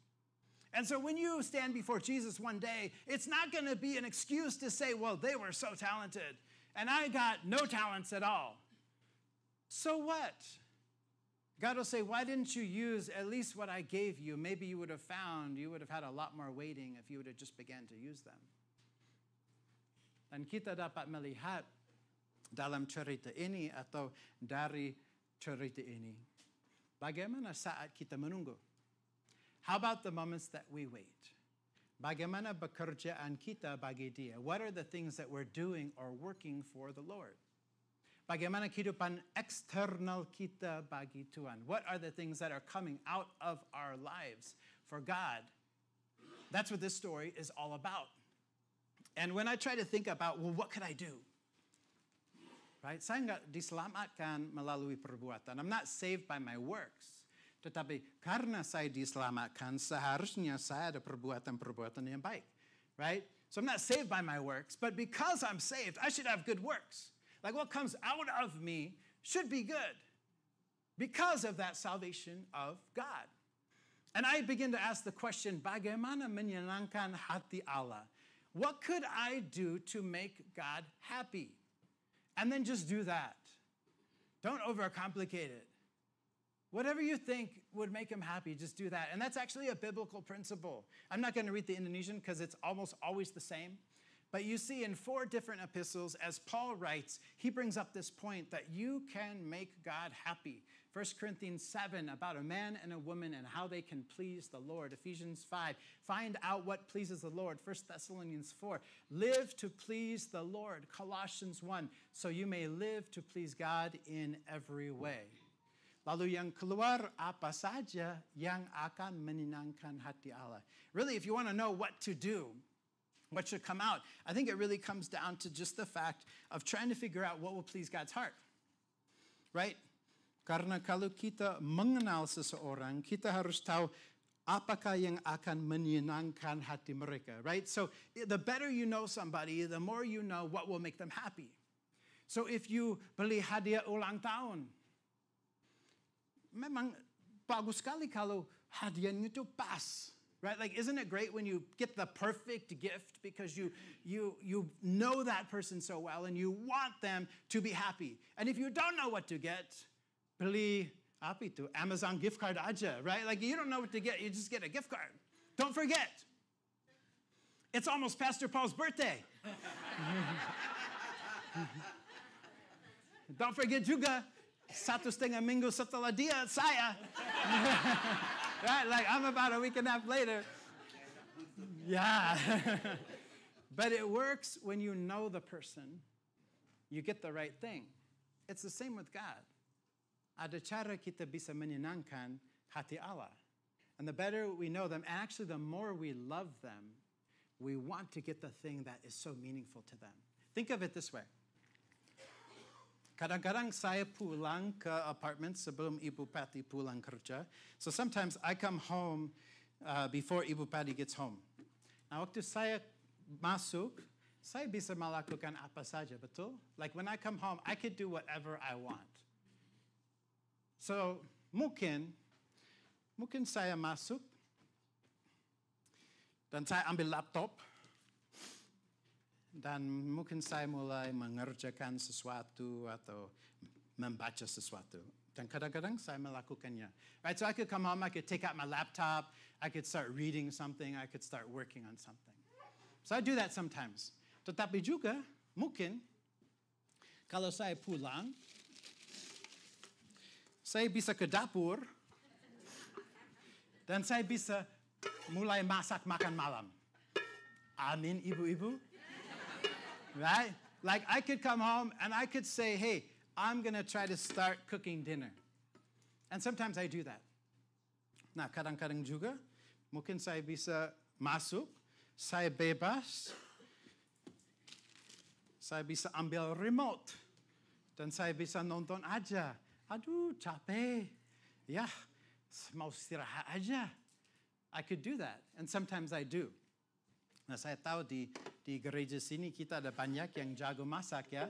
And so when you stand before Jesus one day, it's not going to be an excuse to say, well, they were so talented, and I got no talents at all. So what? God will say, why didn't you use at least what I gave you? Maybe you would have had a lot more waiting if you would have just began to use them. Dan kita dapat melihat dalam cerita ini atau dari cerita ini, bagaimana saat kita menunggu? How about the moments that we wait? Bagaimana pekerjaan kita bagi Dia? What are the things that we're doing or working for the Lord? Bagaimana kehidupan eksternal kita bagi Tuhan? What are the things that are coming out of our lives for God? That's what this story is all about. And when I try to think about, well, what could I do? Right? Saya nggak diselamatkan melalui perbuatan. I'm not saved by my works. Tetapi karena saya diselamatkan, seharusnya saya ada perbuatan-perbuatan yang baik. Right? So I'm not saved by my works, but because I'm saved, I should have good works. Like what comes out of me should be good because of that salvation of God. And I begin to ask the question, bagaimana menyenangkan hati Allah? What could I do to make God happy? And then just do that. Don't overcomplicate it. Whatever you think would make him happy, just do that. And that's actually a biblical principle. I'm not going to read the Indonesian because it's almost always the same. But you see in 4 different epistles, as Paul writes, he brings up this point that you can make God happy. 1 Corinthians 7, about a man and a woman and how they can please the Lord. Ephesians 5, find out what pleases the Lord. 1 Thessalonians 4, live to please the Lord. Colossians 1, so you may live to please God in every way. Lalu yang keluar apa saja yang akan menyenangkan hati Allah. Really, if you want to know what to do, what should come out, I think it really comes down to just the fact of trying to figure out what will please God's heart. Right? Karena kalau kita mengenal seseorang, kita harus tahu apakah yang akan menyenangkan hati mereka. Right? So the better you know somebody, the more you know what will make them happy. So if you beli hadiah ulang tahun, memang bagus sekali kalau hadiahnya itu pas. Right? Like, isn't it great when you get the perfect gift because you know that person so well and you want them to be happy? And if you don't know what to get, beli apa itu? Amazon gift card aja, right? Like, you don't know what to get, you just get a gift card. Don't forget, it's almost Pastor Paul's birthday. Don't forget juga, 1,5 minggu setelah dia, saya. Right? Like, I'm about a week and a half later. Yeah. But it works when you know the person. You get the right thing. It's the same with God. Ada cara kita bisa menyenangkan hati Allah. And the better we know them, and actually the more we love them, we want to get the thing that is so meaningful to them. Think of it this way. Kadang-kadang saya pulang ke apartment sebelum Ibu Patty pulang kerja. So sometimes I come home before Ibu Patty gets home. Nah, waktu saya masuk, saya bisa melakukan apa saja, betul? Like when I come home, I could do whatever I want. So mungkin saya masuk dan saya ambil laptop. Dan mungkin saya mulai mengerjakan sesuatu atau membaca sesuatu. Dan kadang-kadang saya melakukannya. Right, so I could come home, I could take out my laptop, I could start reading something, I could start working on something. So I do that sometimes. Tetapi juga mungkin kalau saya pulang, saya bisa ke dapur dan saya bisa mulai masak makan malam. Amin, ibu-ibu. Right? Like I could come home and I could say, hey, I'm going to try to start cooking dinner. And sometimes I do that. Nah, kadang-kadang juga, mungkin saya bisa masuk, saya bebas, saya bisa ambil remote, dan saya bisa nonton aja. Aduh, capek. Ya, mau istirahat aja. I could do that, and sometimes I do. Nah, saya tahu di gereja sini kita ada banyak yang jago masak, ya.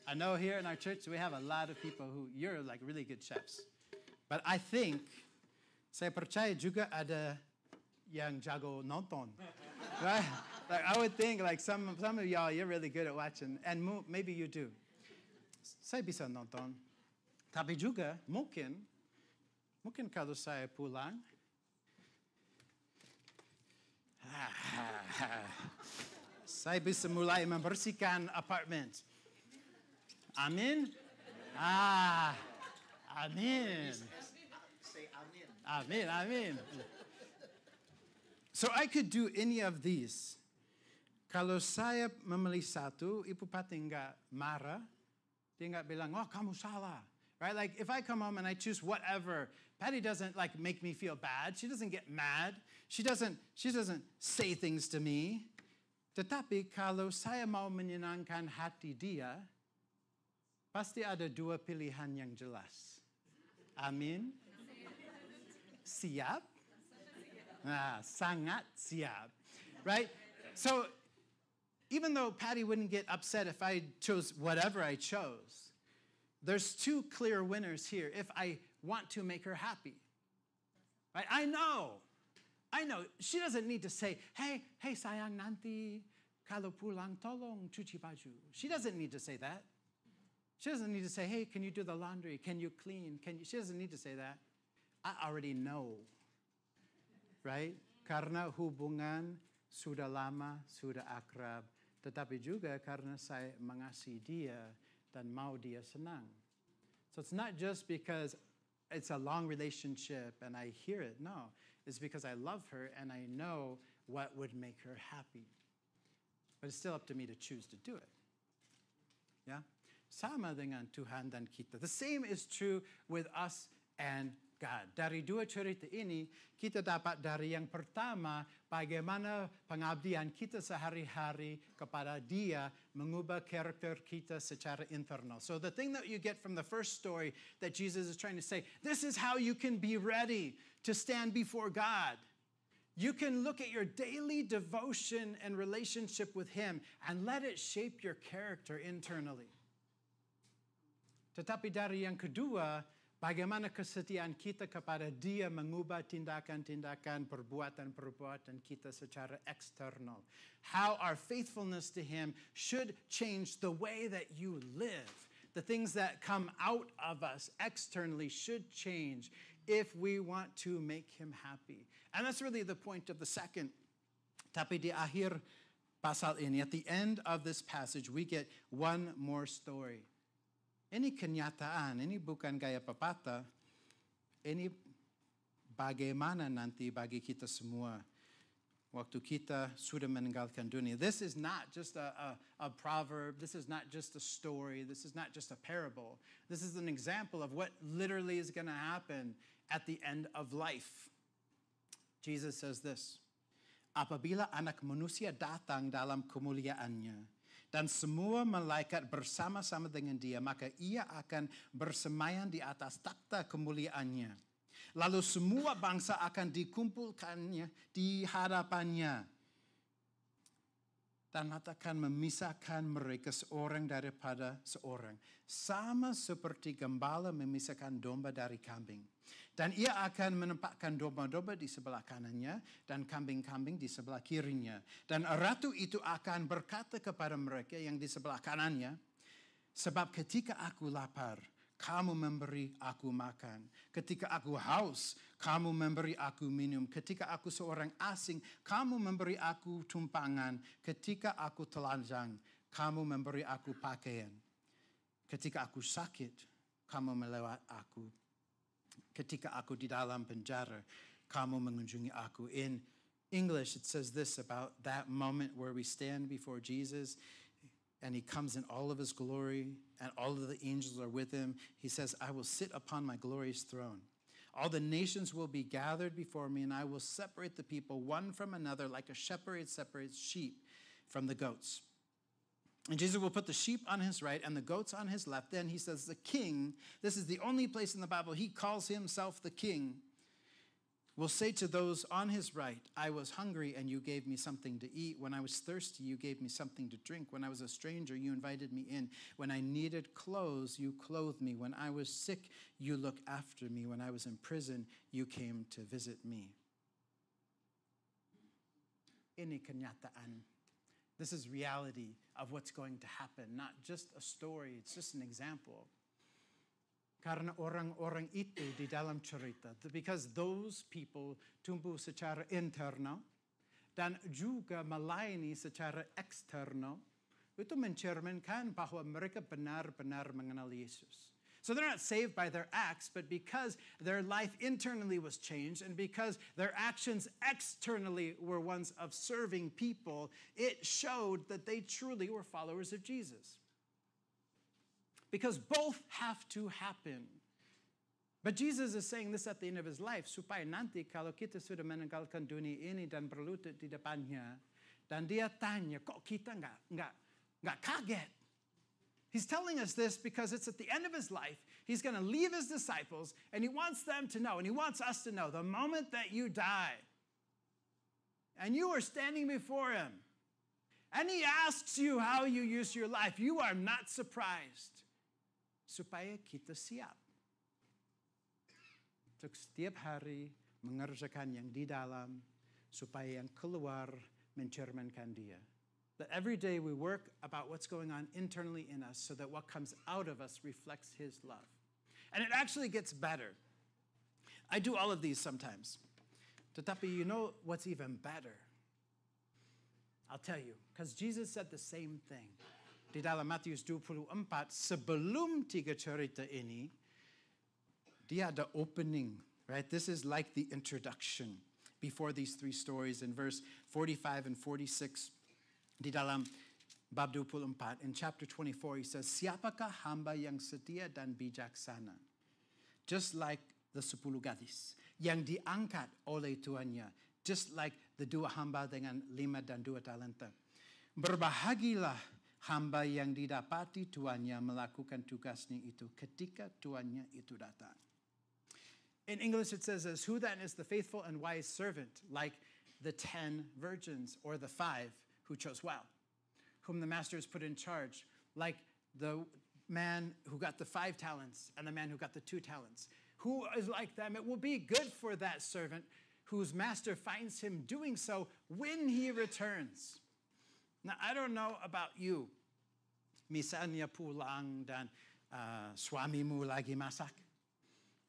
I know here in our church we have a lot of people who, you're like really good chefs. But I think, saya percaya juga ada yang jago nonton. Right? Like I would think like some of y'all, you're really good at watching. And maybe you do. Saya bisa nonton. Tapi juga mungkin kalau saya pulang, saya bisa mulai membersihkan apartemen. Amin? Amin. Amin, amin. So I could do any of these. Kalau saya memilih satu, Ibu Pati nggak marah. Dia nggak bilang, oh kamu salah. Right? Like if I come home and I choose whatever, Patty doesn't like make me feel bad. She doesn't get mad. She doesn't say things to me. Tetapi kalau saya mau menyenangkan hati dia, pasti ada dua pilihan yang jelas. Amin. Siap? Nah, sangat siap. Right? So even though Patty wouldn't get upset if I chose whatever I chose, there's two clear winners here if I want to make her happy. Right? I know. She doesn't need to say, hey sayang, nanti kalau pulang tolong cuci baju. She doesn't need to say that. She doesn't need to say, hey, can you do the laundry? Can you clean? She doesn't need to say that. I already know. Right? Karena hubungan sudah lama, sudah akrab. Tetapi juga karena saya mengasihi dia dan mau dia senang. So it's not just because it's a long relationship and I hear it. No, it's because I love her and I know what would make her happy. But it's still up to me to choose to do it. Yeah? Sama dengan Tuhan dan kita. The same is true with us and God. Dari dua cerita ini, kita dapat dari yang pertama, bagaimana pengabdian kita sehari-hari kepada Dia mengubah karakter kita secara internal. So the thing that you get from the first story that Jesus is trying to say, this is how you can be ready to stand before God. You can look at your daily devotion and relationship with Him and let it shape your character internally. Tetapi dari yang kedua, bagaimana kesetiaan kita kepada Dia mengubah tindakan-tindakan, perbuatan-perbuatan kita secara eksternal. How our faithfulness to Him should change the way that you live. The things that come out of us externally should change if we want to make Him happy. And that's really the point of the second. Tapi di akhir pasal ini, at the end of this passage, we get one more story. Ini kenyataan, ini bukan gaya pepatah. Ini bagaimana nanti bagi kita semua waktu kita sudah meninggalkan dunia. This is not just a proverb. This is not just a story. This is not just a parable. This is an example of what literally is going to happen at the end of life. Jesus says this, apabila anak manusia datang dalam kemuliaannya, dan semua malaikat bersama-sama dengan Dia, maka Ia akan bersemayam di atas takhta kemuliaannya. Lalu semua bangsa akan dikumpulkannya di hadapannya. Dan akan memisahkan mereka seorang daripada seorang. Sama seperti gembala memisahkan domba dari kambing. Dan Ia akan menempatkan domba-domba di sebelah kanannya dan kambing-kambing di sebelah kirinya. Dan ratu itu akan berkata kepada mereka yang di sebelah kanannya, sebab ketika aku lapar, kamu memberi aku makan. Ketika aku haus, kamu memberi aku minum. Ketika aku seorang asing, kamu memberi aku tumpangan. Ketika aku telanjang, kamu memberi aku pakaian. Ketika aku sakit, kamu melawat aku. Ketika aku di dalam penjara, kamu mengunjungi aku. In English, it says this about that moment where we stand before Jesus and He comes in all of His glory and all of the angels are with Him. He says, I will sit upon my glorious throne. All the nations will be gathered before me, and I will separate the people one from another like a shepherd separates sheep from the goats. And Jesus will put the sheep on His right and the goats on His left. Then He says, the king, this is the only place in the Bible He calls Himself the king, will say to those on His right, I was hungry and you gave me something to eat. When I was thirsty, you gave me something to drink. When I was a stranger, you invited me in. When I needed clothes, you clothed me. When I was sick, you looked after me. When I was in prison, you came to visit me. Ini kenyataan. This is reality of what's going to happen, not just a story. It's just an example. Karena orang-orang itu di dalam cerita, because those people tumbuh secara internal, dan juga melayani secara eksternal, itu mencerminkan bahwa mereka benar-benar mengenal Yesus. So they're not saved by their acts, but because their life internally was changed and because their actions externally were ones of serving people, it showed that they truly were followers of Jesus. Because both have to happen. But Jesus is saying this at the end of his life, supaya nanti kalau kita sudah meninggalkan dunia ini dan berlutut di depannya, dan dia tanya, kok kita nggak kaget? He's telling us this because it's at the end of his life. He's going to leave his disciples, and he wants them to know, and he wants us to know, the moment that you die, and you are standing before him, and he asks you how you used your life, you are not surprised. Supaya kita siap untuk setiap hari mengerjakan yang di dalam, supaya yang keluar mencerminkan dia. That every day we work about what's going on internally in us so that what comes out of us reflects his love. And it actually gets better. I do all of these sometimes. Tetapi you know what's even better? I'll tell you, because Jesus said the same thing. Di dalam Matius 24, sebelum 3 cerita ini, dia ada opening, right? This is like the introduction before these 3 stories in verse 45 and 46. Di dalam bab 24, in chapter 24, he says, siapakah hamba yang setia dan bijaksana? Just like the 10 gadis yang diangkat oleh tuannya, just like the 2 hamba dengan 5 dan 2 talenta. Berbahagilah hamba yang didapati tuannya melakukan tugasnya itu ketika tuannya itu datang. In English it says this, who then is the faithful and wise servant, like the 10 virgins or the 5 who chose well, whom the master has put in charge, like the man who got the 5 talents and the man who got the 2 talents. Who is like them? It will be good for that servant whose master finds him doing so when he returns. Now, I don't know about you. Misalnya pulang dan suamimu lagi masak.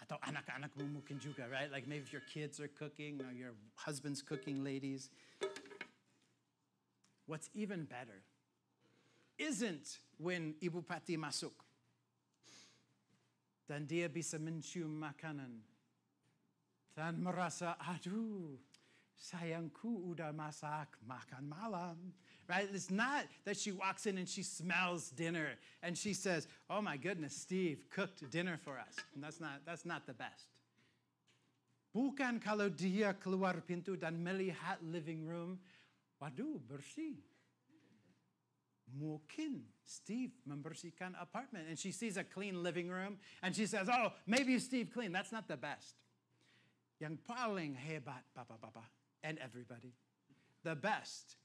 Atau anak-anakmu mungkin juga, right? Like maybe if your kids are cooking or your husband's cooking, ladies. What's even better isn't when Ibu Pati masuk dan dia bisa mencium makanan dan merasa, aduh, sayangku udah masak makan malam. Right? It's not that she walks in and she smells dinner and she says, oh my goodness, Steve cooked dinner for us. And that's not the best. Bukan kalau dia keluar pintu dan melihat living room, waduh, bersih. Mungkin Steve membersihkan apartment. And she sees a clean living room. And she says, oh, maybe Steve cleaned. That's not the best. Yang paling hebat, Papa, and everybody. The best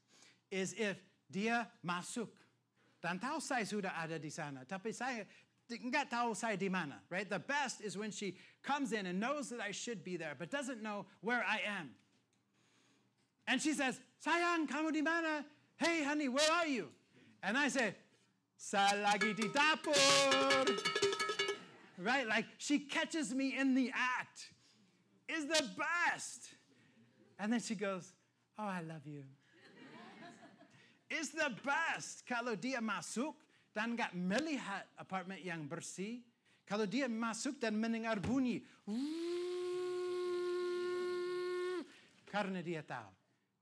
is if dia masuk. Dan tahu saya sudah ada di sana. Tapi saya nggak tahu saya di mana. Right? The best is when she comes in and knows that I should be there, but doesn't know where I am. And she says, sayang, kamu di mana? Hey, honey, where are you? And I say, saya lagi di dapur. Right? Like she catches me in the act. Is the best. And then she goes, oh, I love you. It's the best. Kalau dia masuk dan nggak melihat apartemen yang bersih, kalau dia masuk dan mendengar bunyi, karena dia tahu.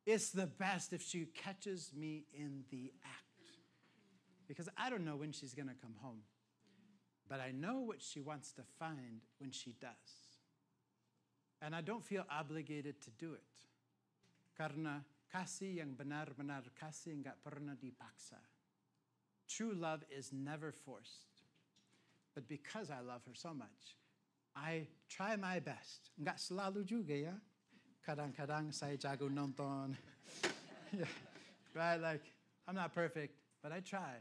It's the best if she catches me in the act. Because I don't know when she's going to come home. But I know what she wants to find when she does. And I don't feel obligated to do it. Karena kasih yang benar-benar kasih nggak pernah dipaksa. True love is never forced. But because I love her so much, I try my best. Nggak selalu juga ya. Kadang-kadang saya jago nonton. Yeah. Right? Like, I'm not perfect, but I try.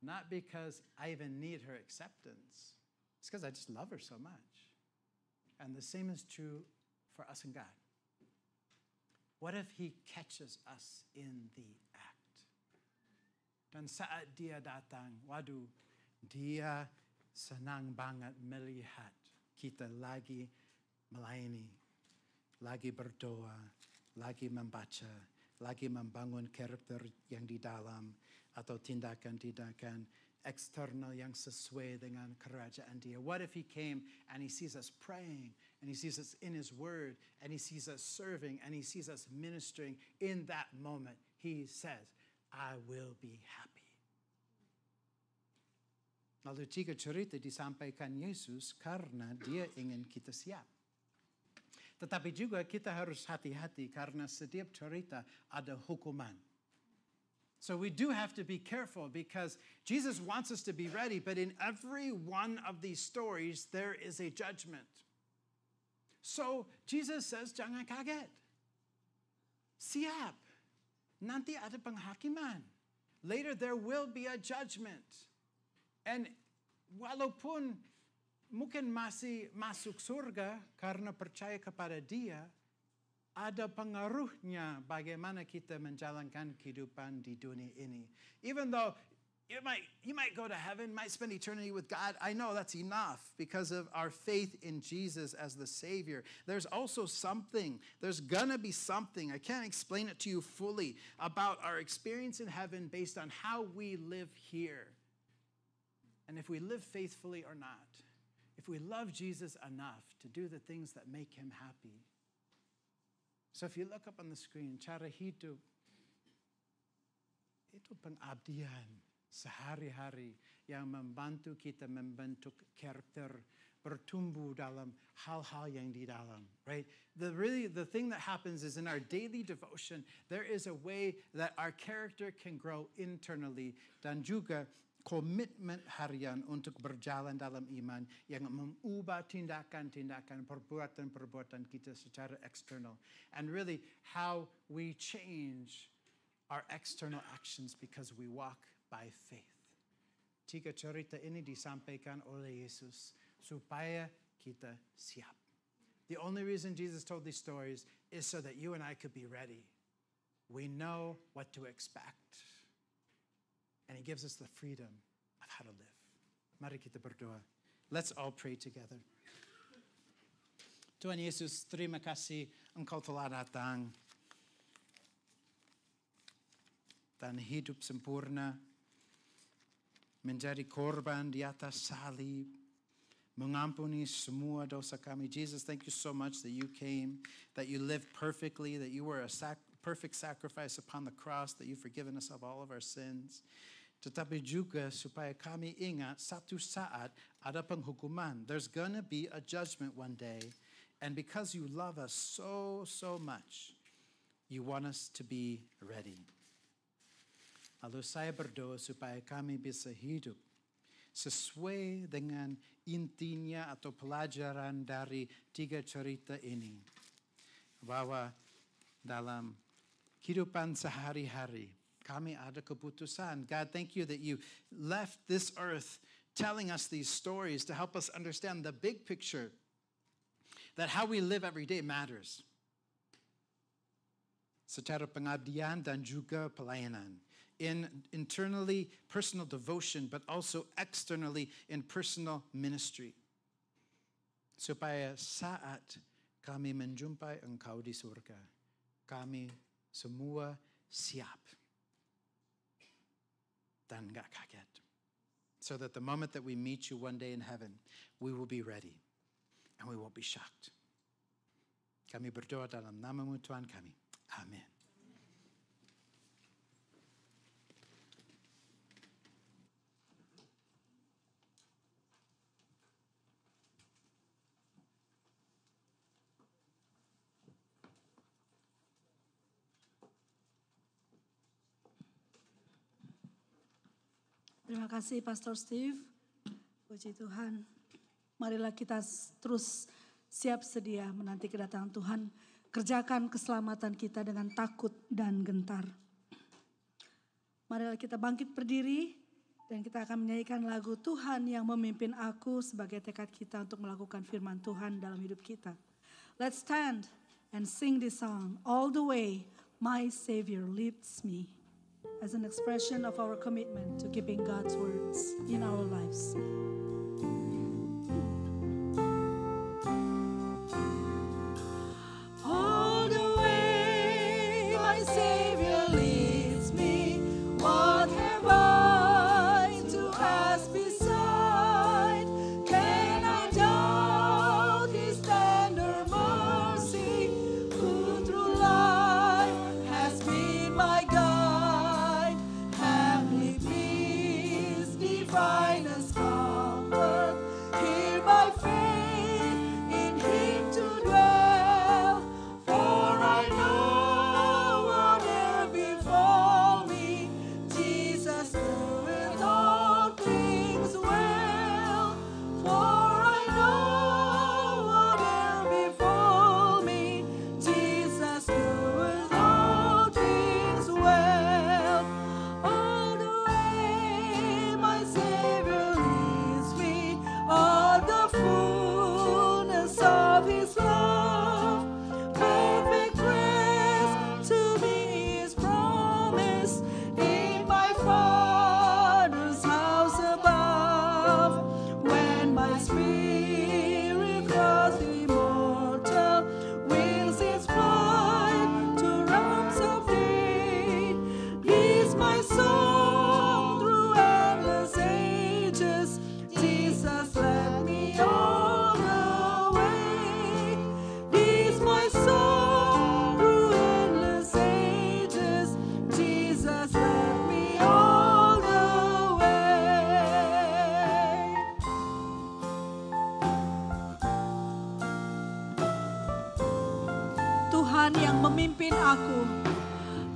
Not because I even need her acceptance. It's because I just love her so much. And the same is true for us and God. What if he catches us in the act? Dan saat dia datang, waduh, dia senang banget melihat kita lagi melayani, lagi berdoa, lagi membaca, lagi membangun karakter yang di dalam, atau tindakan-tindakan eksternal yang sesuai dengan kerajaan Dia. What if He came and He sees us praying, and He sees us in His Word, and He sees us serving, and He sees us ministering? In that moment, He says, I will be happy. Lalu tiga cerita disampaikan Yesus karena Dia ingin kita siap. Tetapi juga kita harus hati-hati karena setiap cerita ada hukuman. So we do have to be careful because Jesus wants us to be ready, but in every one of these stories, there is a judgment. So Jesus says, jangan kaget. Siap. Nanti ada penghakiman. Later there will be a judgment. And walaupun mungkin masih masuk surga karena percaya kepada Dia, ada pengaruhnya bagaimana kita menjalankan kehidupan di dunia ini. Even though you might go to heaven, might spend eternity with God, I know that's enough because of our faith in Jesus as the Savior. There's also something, there's gonna be something, I can't explain it to you fully, about our experience in heaven based on how we live here. And if we live faithfully or not, if we love Jesus enough to do the things that make Him happy. So if you look up on the screen, cara hidup, itu pengabdian sehari-hari yang membantu kita membentuk karakter, bertumbuh dalam hal-hal yang di dalam, right? The thing that happens is in our daily devotion, there is a way that our character can grow internally dan juga komitmen harian untuk berjalan dalam iman yang mengubah tindakan-tindakan, perbuatan-perbuatan kita secara eksternal. And really how we change our external actions because we walk by faith. Tiga cerita ini disampaikan oleh Yesus supaya kita siap. The only reason Jesus told these stories is so that you and I could be ready. We know what to expect. And He gives us the freedom of how to live. Mari kita berdoa. Let's all pray together. Tuhan Yesus, terima kasih Engkau telah datang dan hidup sempurna, menjadi korban di atas salib, mengampuni semua dosa kami. Jesus, thank you so much that you came, that you lived perfectly, that you were a perfect sacrifice upon the cross, that you've forgiven us of all of our sins. Tetapi juga supaya kami ingat satu saat ada penghukuman. There's gonna be a judgment one day. And because you love us so, so much, you want us to be ready. Lalu saya berdoa supaya kami bisa hidup sesuai dengan intinya atau pelajaran dari tiga cerita ini. Bahwa dalam kehidupan sehari-hari, kami ada keputusan. God, thank you that you left this earth telling us these stories to help us understand the big picture, that how we live every day matters. Secara pengabdian dan juga pelayanan. Internally, personal devotion, but also externally in personal ministry. Supaya saat kami menjumpai Engkau di surga, kami semua siap. Dan gak kaget. So that the moment that we meet you one day in heaven, we will be ready and we won't be shocked. Kami berdoa dalam nama-Mu Tuhan kami. Amin. Terima kasih Pastor Steve. Puji Tuhan. Marilah kita terus siap sedia menanti kedatangan Tuhan. Kerjakan keselamatan kita dengan takut dan gentar. Marilah kita bangkit berdiri dan kita akan menyanyikan lagu Tuhan yang memimpin aku sebagai tekad kita untuk melakukan firman Tuhan dalam hidup kita. Let's stand and sing this song. All the way, my Savior leads me. As an expression of our commitment to keeping God's words in our lives. All the way. Tuhan yang memimpin aku.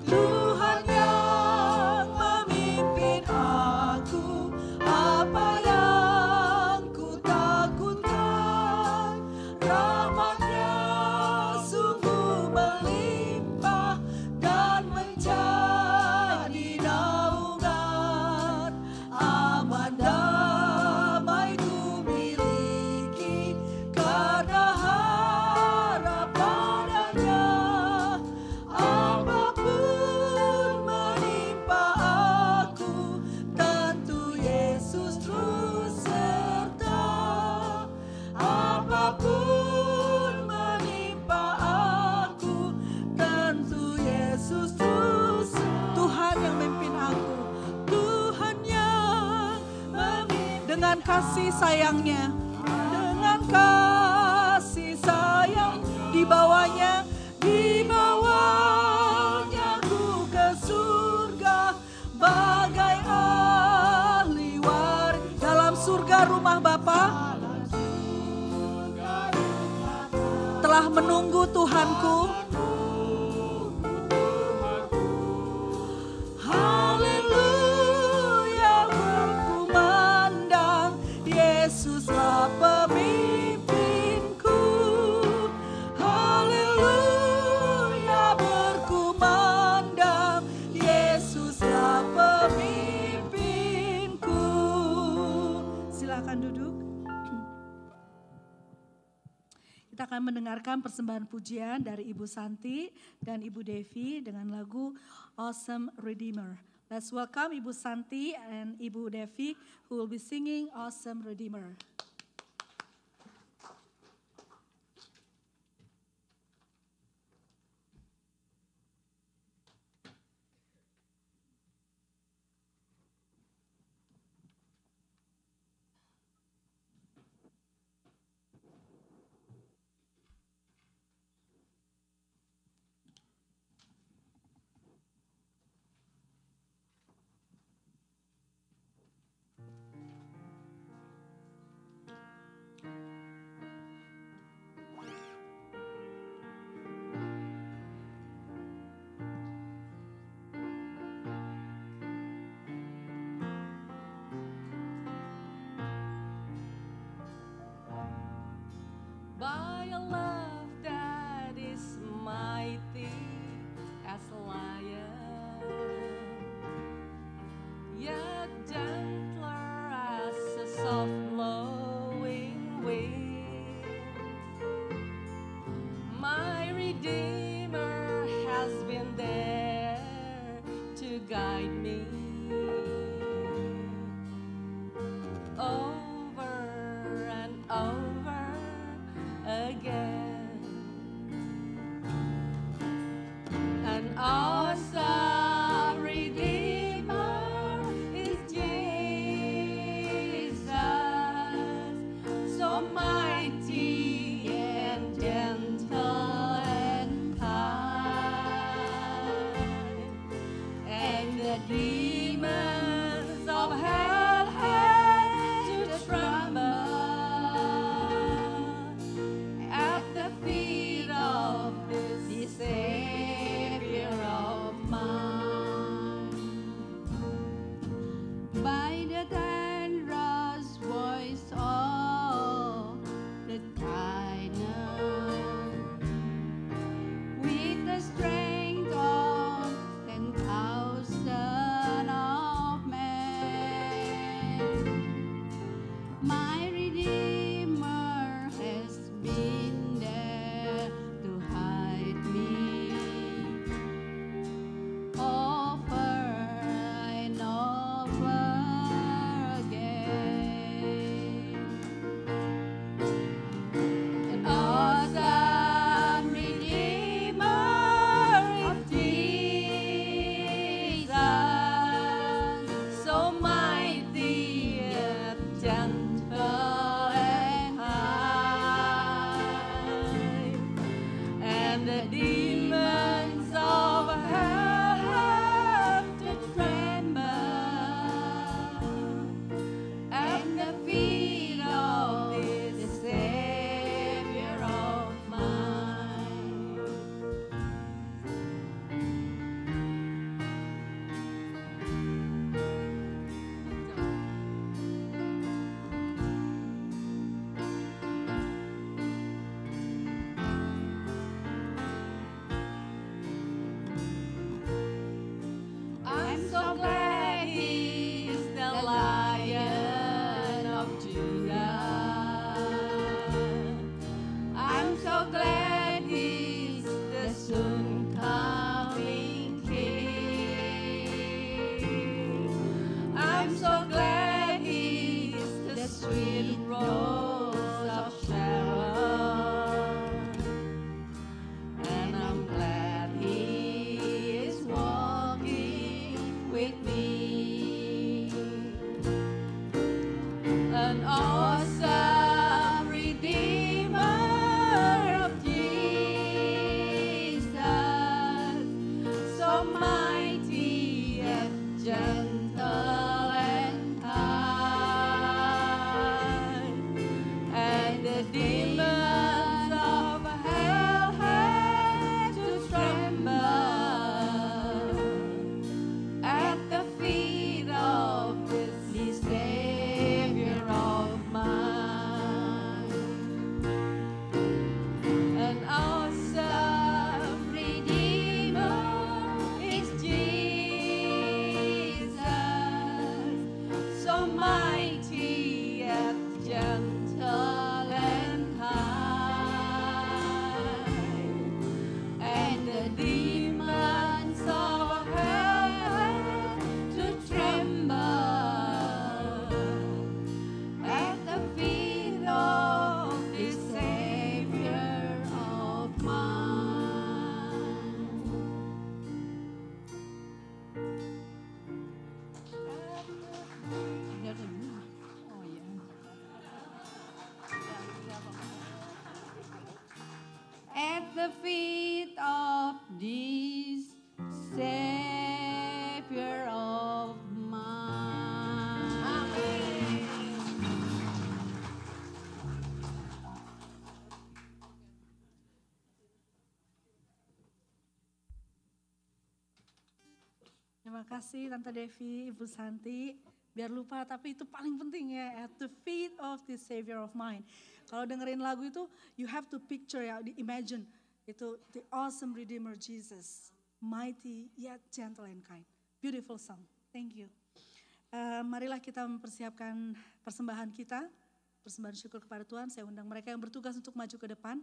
Tuhan yang memimpin aku, apa yang ku takutkan, rahmat-Nya sungguh melimpah dan menjadi naungan. Aman damai ku miliki karena harap padanya. Apapun menimpa aku, tentu Yesus terus serta. Apapun menimpa aku, tentu Yesus terus. Tuhan yang memimpin aku, Tuhan yang memimpin dengan kasih sayangnya, dengan kasih sayang dibawanya ku ke surga bagai ahli waris. Dalam surga rumah Bapa telah menunggu Tuhanku. Haleluya, berkumandang Yesuslah pemimpinku. Haleluya, berkumandang Yesuslah pemimpinku. Silakan duduk. Kita akan mendengarkan persembahan pujian dari Ibu Santi dan Ibu Devi dengan lagu Awesome Redeemer. Let's welcome Ibu Santi and Ibu Devi who will be singing Awesome Redeemer. By a love that is mighty as a lion, yet gentler as a soft blowing wind. My Redeemer has been there to guide me over and over again. An awesome Redeemer is Jesus, so mighty and gentle and kind, and the demons of hell had to tremble at the feet of this Savior of mine. Terima kasih Tante Devi, Ibu Santi. Biar lupa, tapi itu paling penting ya. At the feet of the Savior of mine. Kalau dengerin lagu itu, you have to picture ya, imagine. Itu the awesome Redeemer Jesus. Mighty yet gentle and kind. Beautiful song. Thank you. Marilah kita mempersiapkan persembahan kita. Persembahan syukur kepada Tuhan. Saya undang mereka yang bertugas untuk maju ke depan.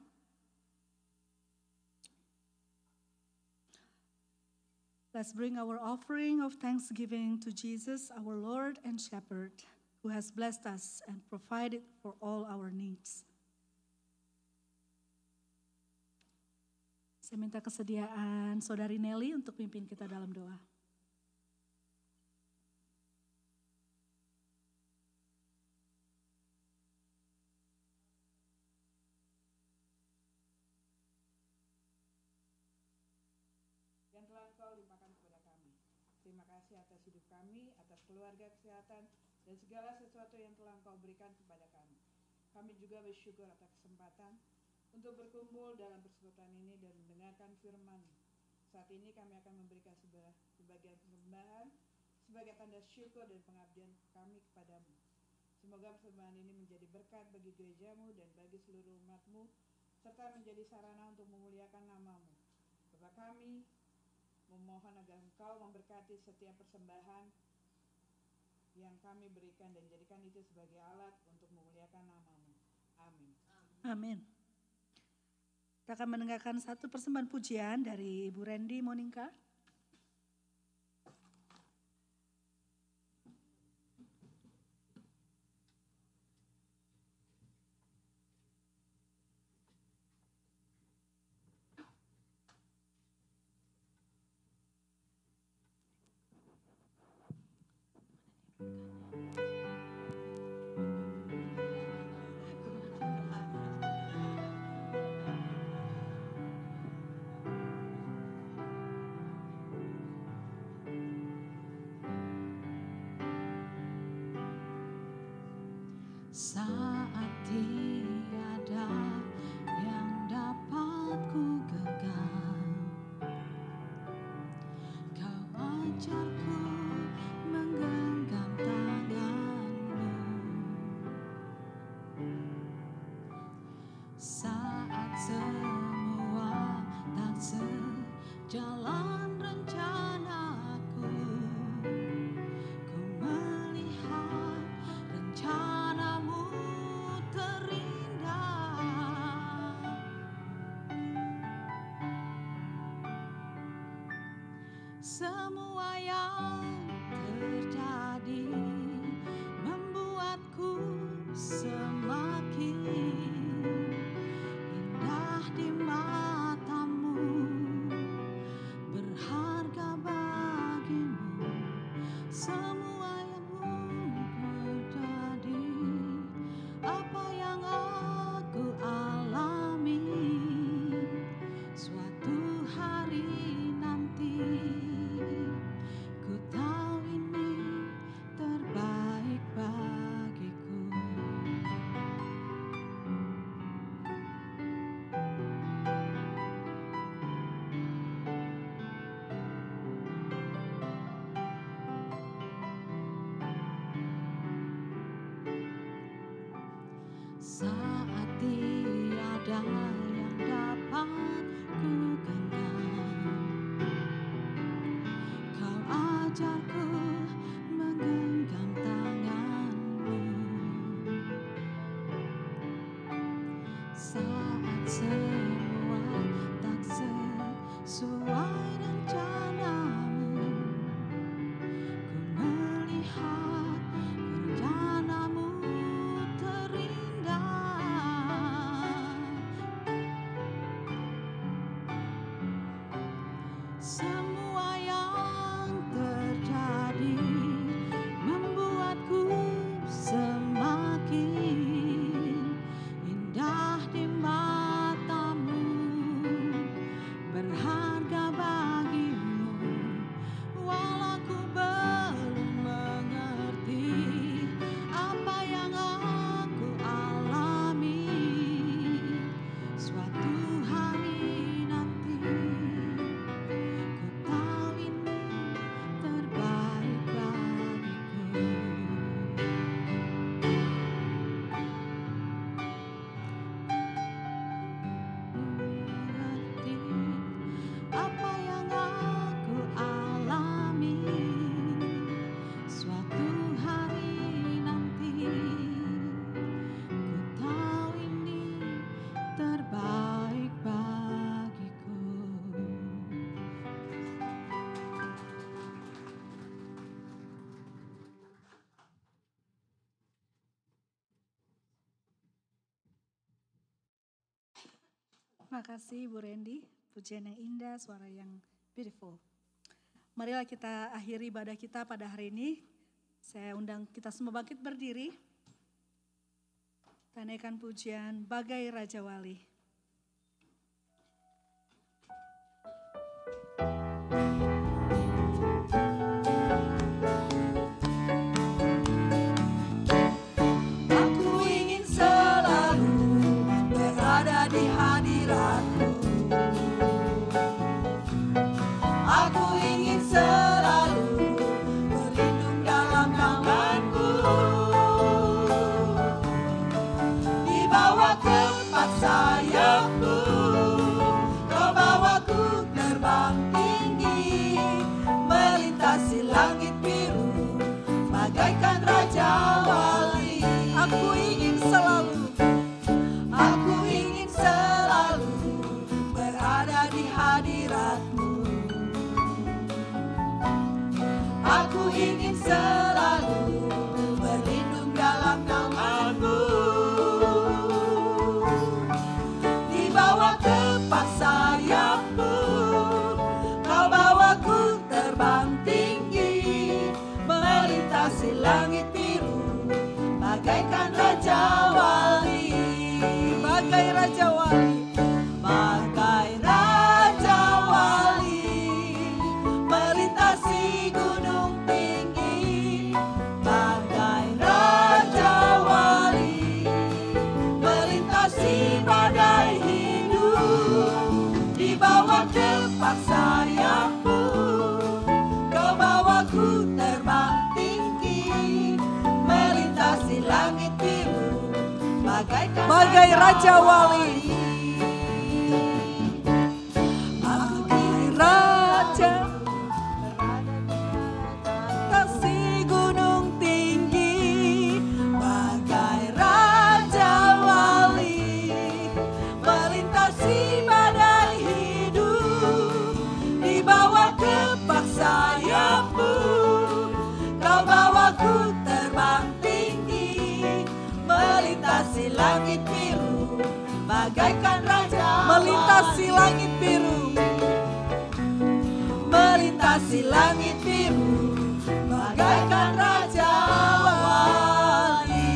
Let's bring our offering of thanksgiving to Jesus, our Lord and Shepherd, who has blessed us and provided for all our needs. Saya minta kesediaan Saudari Nelly untuk pimpin kita dalam doa. Yang telah Engkau limpahkan kepada kami. Terima kasih atas hidup kami, atas keluarga, kesehatan, dan segala sesuatu yang telah Engkau berikan kepada kami. Kami juga bersyukur atas kesempatan untuk berkumpul dalam persekutuan ini dan mendengarkan firman. Saat ini kami akan memberikan sebagian persembahan sebagai tanda syukur dan pengabdian kami kepadamu. Semoga persembahan ini menjadi berkat bagi gerejamu dan bagi seluruh umatmu, serta menjadi sarana untuk memuliakan namamu. Bapa kami, memohon agar Engkau memberkati setiap persembahan yang kami berikan dan jadikan itu sebagai alat untuk memuliakan namamu. Amin. Amin. Kita akan mendengarkan satu persembahan pujian dari Ibu Randy Monika. Saat tiada yang dapat ku genggam, Kau ajarku menggenggam tanganmu. Saat semua tak sejalan rencanaku, ku melihat rencanamu terindah. Semua yang terjadi membuatku semakin indah di matamu, berharga bagimu. Semua yang terjadi, apa yang aku alami, suatu hari nanti ku tahu ini terbaik bagiku. Saat tiada yang dapat ku genggam, Kau ajarku menggenggam tanganmu. Saat semua tak sesuai rencanamu, ku melihat rencanamu terindah. Semua yang terjadi membuatku semakin indah di matamu, Terima kasih Bu Randy, pujian yang indah, suara yang beautiful. Marilah kita akhiri ibadah kita pada hari ini. Saya undang kita semua bangkit berdiri. Kita naikkan pujian Bagai Raja Wali. Aku ingin selalu berada di hadirat-Mu. Aku ingin selalu berlindung dalam tangan-Mu. Di bawah kepak sayap-Mu, Kau bawaku terbang tinggi, melintasi langit biru, bagaikan Raja Wali. Aku ingin selalu berada di hadirat-Mu. Aku ingin selalu berlindung dalam naungan-Mu. Di bawah kepak sayap-Mu, Kau bawaku terbang tinggi, melintasi langit biru, bagaikan Raja Wali. Bagai Raja Wali. Bagai Raja Wali, melintasi gunung tinggi. Bagai Raja Wali, melintasi badai hidup. Di bawah kepak sayap-Mu, Kau bawaku terbang tinggi, melintasi langit biru, bagaikan Bagai Raja Wali. Aku ingin raja melintasi gunung tinggi. Bagai Raja Wali, melintasi badai hidup. Di bawah kepak sayap-Mu, Kau bawaku terbang tinggi, melintasi langit biru, bagaikan Raja Melintasi langit biru. melintasi langit biru, bagaikan Raja Wali.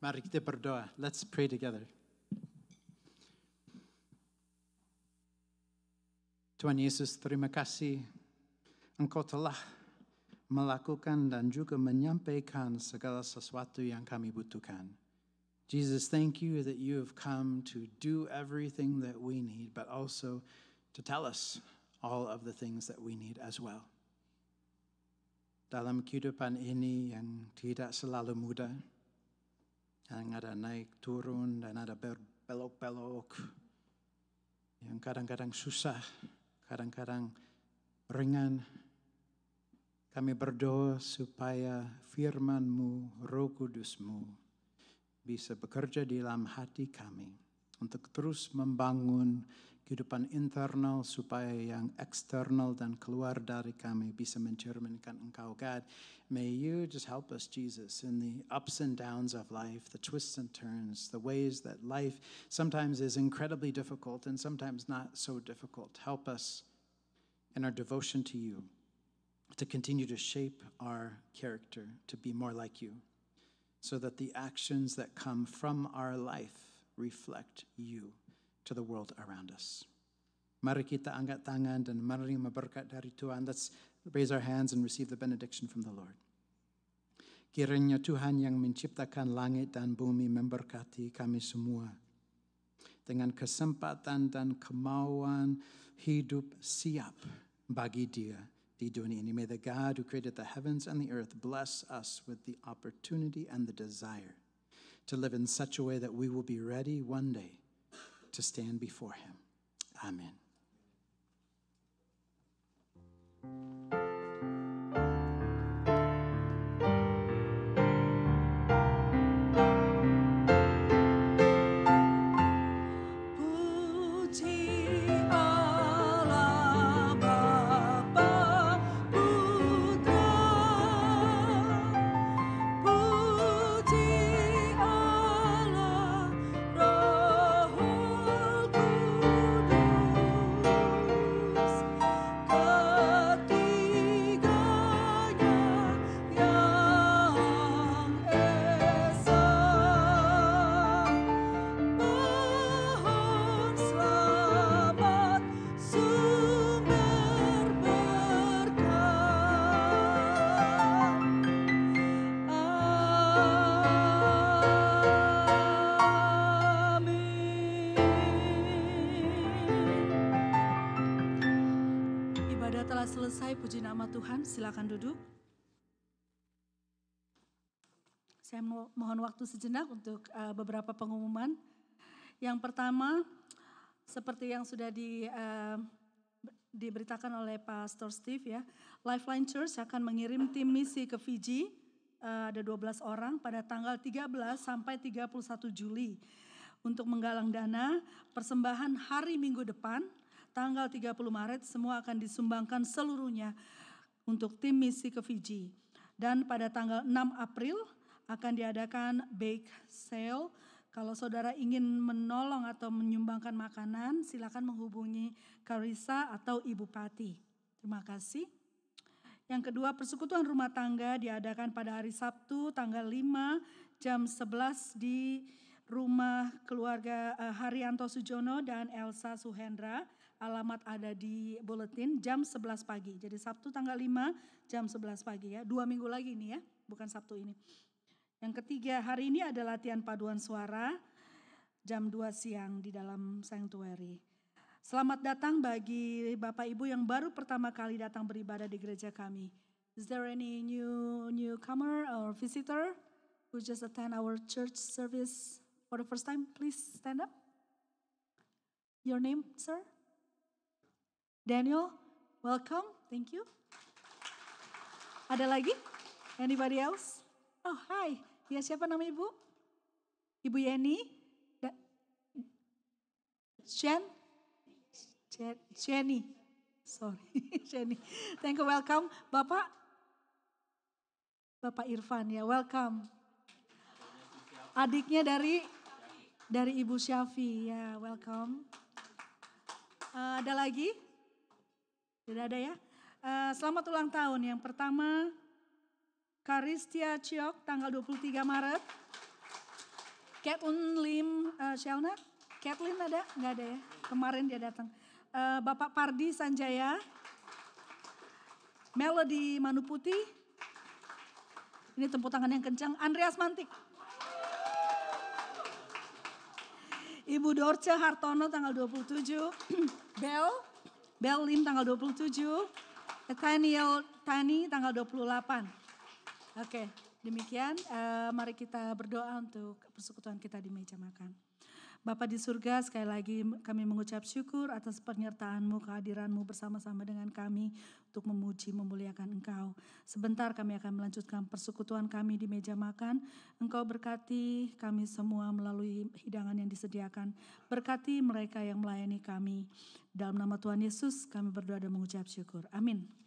Mari kita berdoa. Let's pray together. Tuhan Yesus, terima kasih Engkau telah melakukan dan juga menyampaikan segala sesuatu yang kami butuhkan. Jesus, thank you that you have come to do everything that we need, but also to tell us all of the things that we need as well. Dalam kehidupan ini yang tidak selalu mudah, yang ada naik turun dan ada berbelok-belok, yang kadang-kadang susah, kadang-kadang ringan. Kami berdoa supaya firman-Mu, Roh Kudus-Mu bisa bekerja di dalam hati kami untuk terus membangun kehidupan internal supaya yang eksternal dan keluar dari kami bisa mencerminkan Engkau. God, may you just help us, Jesus, in the ups and downs of life, the twists and turns, the ways that life sometimes is incredibly difficult and sometimes not so difficult. Help us in our devotion to you to continue to shape our character to be more like you, so that the actions that come from our life reflect you to the world around us. Mari kita angkat tangan dan menerima berkat dari Tuhan. Let's raise our hands and receive the benediction from the Lord. Kiranya Tuhan yang menciptakan langit dan bumi memberkati kami semua dengan kesempatan dan kemauan hidup siap bagi Dia di dunia ini. May the God who created the heavens and the earth bless us with the opportunity and the desire to live in such a way that we will be ready one day to stand before Him. Amen. Puji selesai, puji nama Tuhan. Silakan duduk. Saya mohon waktu sejenak untuk beberapa pengumuman. Yang pertama, seperti yang sudah diberitakan oleh Pastor Steve ya, Lifeline Church akan mengirim tim misi ke Fiji, ada 12 orang pada tanggal 13 sampai 31 Juli untuk menggalang dana. Persembahan hari Minggu depan, tanggal 30 Maret, semua akan disumbangkan seluruhnya untuk tim misi ke Fiji. Dan pada tanggal 6 April akan diadakan bake sale. Kalau saudara ingin menolong atau menyumbangkan makanan, silakan menghubungi Karissa atau Ibu Pati. Terima kasih. Yang kedua, persekutuan rumah tangga diadakan pada hari Sabtu tanggal 5 jam 11 di rumah keluarga Haryanto Sujono dan Elsa Suhendra. Alamat ada di bulletin jam 11 pagi. Jadi Sabtu tanggal 5 jam 11 pagi ya. 2 minggu lagi ini ya, bukan Sabtu ini. Yang ketiga, hari ini ada latihan paduan suara jam 2 siang di dalam sanctuary. Selamat datang bagi Bapak Ibu yang baru pertama kali datang beribadah di gereja kami. Is there any newcomer or visitor who just attend our church service for the first time? Please stand up. Your name, sir? Daniel, welcome. Thank you. Ada lagi? Anybody else? Oh, hi. Ya, siapa nama Ibu? Ibu Yeni? Jenny. Sorry, Jenny. Thank you, welcome. Bapak Irfan ya, welcome. Adiknya dari Ibu Syafi ya, welcome. Ada lagi? Tidak ada ya? Selamat ulang tahun. Yang pertama, Karistia Ciok tanggal 23 Maret. Kathleen Lim Shelna. Kathleen ada? Enggak ada ya. Kemarin dia datang. Bapak Pardi Sanjaya. Melody Manuputi. Ini tepuk tangan yang kencang. Andreas Mantik. Ibu Dorce Hartono tanggal 27. Bel Lim tanggal 27. Nathaniel Tani tanggal 28. Oke, demikian mari kita berdoa untuk persekutuan kita di meja makan. Bapa di surga, sekali lagi kami mengucap syukur atas penyertaan-Mu, kehadiran-Mu bersama-sama dengan kami untuk memuji, memuliakan Engkau. Sebentar kami akan melanjutkan persekutuan kami di meja makan. Engkau berkati kami semua melalui hidangan yang disediakan. Berkati mereka yang melayani kami. Dalam nama Tuhan Yesus kami berdoa dan mengucap syukur. Amin.